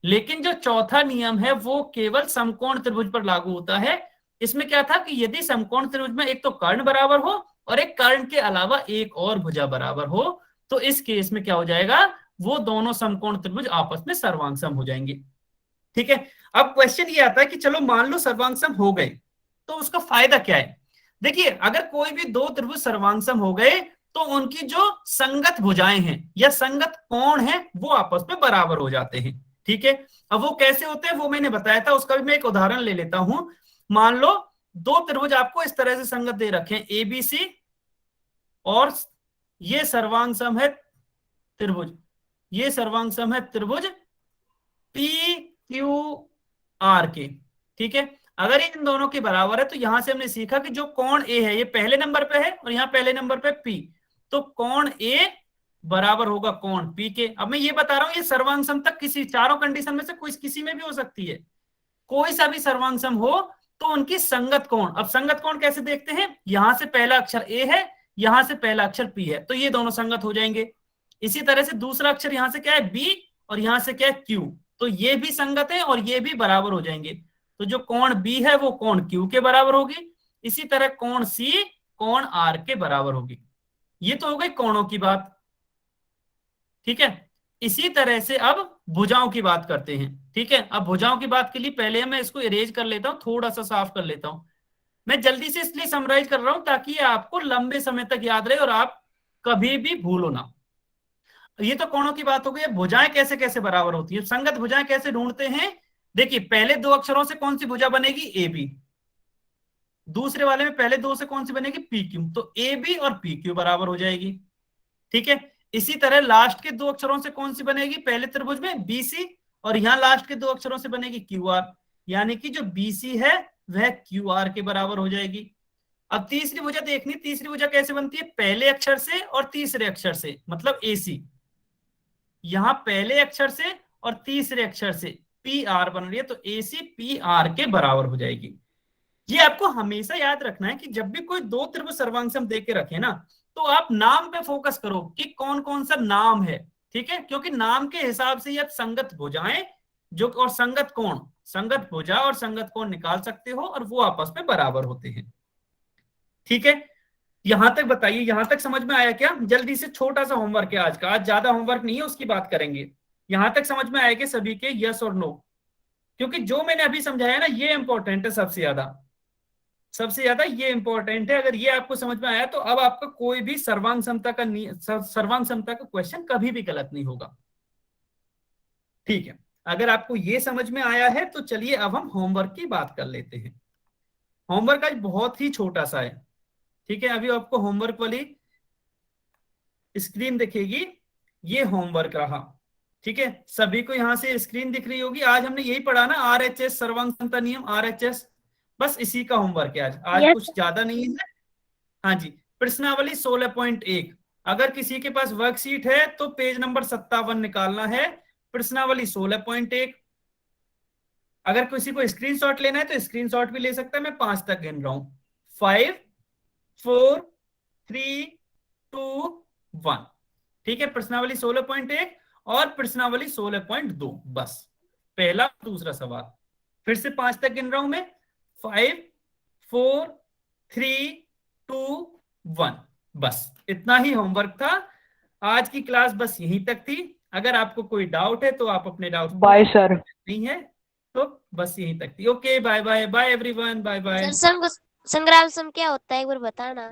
लेकिन जो चौथा नियम है वो केवल समकोण त्रिभुज पर लागू होता है। इसमें क्या था कि यदि समकोण त्रिभुज में एक तो कर्ण बराबर हो और एक कर्ण के अलावा एक और भुजा बराबर हो, तो इस केस में क्या हो जाएगा? वो दोनों समकोण त्रिभुज आपस में सर्वांग सम हो जाएंगे, ठीक है। अब क्वेश्चन ये आता है कि चलो मान लो सर्वांग सम हो गए, तो उसका फायदा क्या है? देखिए अगर कोई भी दो त्रिभुज सर्वांग सम हो गए तो उनकी जो संगत भुजाएं हैं या संगत कोण है वो आपस में बराबर हो जाते हैं, ठीक है। अब वो कैसे होते हैं वो मैंने बताया था, उसका भी मैं एक उदाहरण ले लेता हूं। मान लो दो त्रिभुज आपको इस तरह से संगत दे रखे हैं ABC, और ये सर्वांग सम है त्रिभुज, ये सर्वांग सम है त्रिभुज PQR के, ठीक है। अगर इन दोनों के बराबर है तो यहां से हमने सीखा कि जो कोण A है ये पहले नंबर पे है और यहाँ पहले नंबर पे P, तो कोण A बराबर होगा कोण P के। अब मैं ये बता रहा हूं ये सर्वांग सम तक किसी चारों कंडीशन में से कोई किसी में भी हो सकती है, कोई सा भी सर्वांग सम हो तो उनकी संगत कोण। अब संगत कोण कैसे देखते हैं? यहां से पहला अक्षर A है, यहां से पहला अक्षर P है, तो ये दोनों संगत हो जाएंगे। इसी तरह से दूसरा अक्षर यहां से क्या है? B, और यहां से क्या है? Q, तो ये भी संगत है और ये भी बराबर हो जाएंगे। तो जो कोण B है वो कोण Q के बराबर होगी। इसी तरह कोण C कोण R के बराबर होगी। ये तो हो गई कोणों की बात, ठीक है। इसी तरह से अब भुजाओं की बात करते हैं, ठीक है। अब भुजाओं की बात के लिए पहले मैं इसको इरेज कर लेता हूं, थोड़ा सा साफ कर लेता हूं। मैं जल्दी से इसलिए समराइज कर रहा हूं ताकि ये आपको लंबे समय तक याद रहे और आप कभी भी भूलो ना। ये तो कोणों की बात हो गई। भुजाएं कैसे कैसे बराबर होती है, संगत भुजाएं कैसे ढूंढते हैं? देखिए पहले दो अक्षरों से कौन सी भुजा बनेगी? AB। दूसरे वाले में पहले दो से कौन सी बनेगी? PQ, तो AB और PQ बराबर हो जाएगी, ठीक है। इसी तरह लास्ट के दो अक्षरों से कौन सी बनेगी? पहले त्रिभुज में BC, और यहां लास्ट के दो अक्षरों से बनेगी QR, यानी कि जो BC है वह QR के बराबर हो जाएगी। अब तीसरी भुजा देखनी, तीसरी भुजा कैसे बनती है? पहले अक्षर से और तीसरे अक्षर से, मतलब AC। यहां पहले अक्षर से और तीसरे अक्षर से पी आर बन रही है, तो ए सी पी आर के बराबर हो जाएगी। ये आपको हमेशा याद रखना है कि जब भी कोई दो त्रिभुज सर्वांग दे के रखे ना, तो आप नाम पे फोकस करो कि कौन कौन सा नाम है, ठीक है, क्योंकि नाम के हिसाब से ही आप संगत भुजाएं जो और संगत कोण, संगत भुजा और संगत कोण निकाल सकते हो, और वो आपस में बराबर होते हैं। ठीक है, यहां तक बताइए, यहां तक समझ में आया क्या? जल्दी से छोटा सा होमवर्क है आज का, आज ज्यादा होमवर्क नहीं है, उसकी बात करेंगे। यहां तक समझ में आया कि सभी के यस और नो? क्योंकि जो मैंने अभी समझाया ना, ये इंपॉर्टेंट है सबसे ज्यादा ये इंपॉर्टेंट है। अगर ये आपको समझ में आया तो अब आपका कोई भी सर्वांग समता का क्वेश्चन कभी भी गलत नहीं होगा। ठीक है, अगर आपको ये समझ में आया है तो चलिए अब हम होमवर्क की बात कर लेते हैं। होमवर्क आज बहुत ही छोटा सा है, ठीक है। अभी आपको होमवर्क वाली स्क्रीन दिखेगी, ये होमवर्क रहा, ठीक है। सभी को यहां से स्क्रीन दिख रही होगी। आज हमने यही पढ़ा ना, RHS सर्वांग समता नियम, RHS, बस इसी का होमवर्क है आज Yes. कुछ ज्यादा नहीं है। हाँ जी, प्रश्नावली 16.1, अगर किसी के पास वर्कशीट है तो पेज नंबर 57 निकालना है, प्रश्नावली 16.1। अगर किसी को स्क्रीनशॉट लेना है तो स्क्रीनशॉट भी ले सकता है, मैं 5 तक गिन रहा हूं। 5 4 3 2 1, ठीक है। प्रश्नावली 16.1 और प्रश्नावली 16.2, बस पहला दूसरा सवाल। फिर से 5 तक गिन रहा हूं मैं, 5 4 3 2 1, बस इतना ही होमवर्क था। आज की क्लास बस यहीं तक थी। अगर आपको कोई डाउट है तो आप अपने डाउट बाय सर। नहीं है तो बस यहीं तक थी। Okay, bye bye, bye everyone, bye bye. Sir Sangram सम क्या होता है एक बार बताना।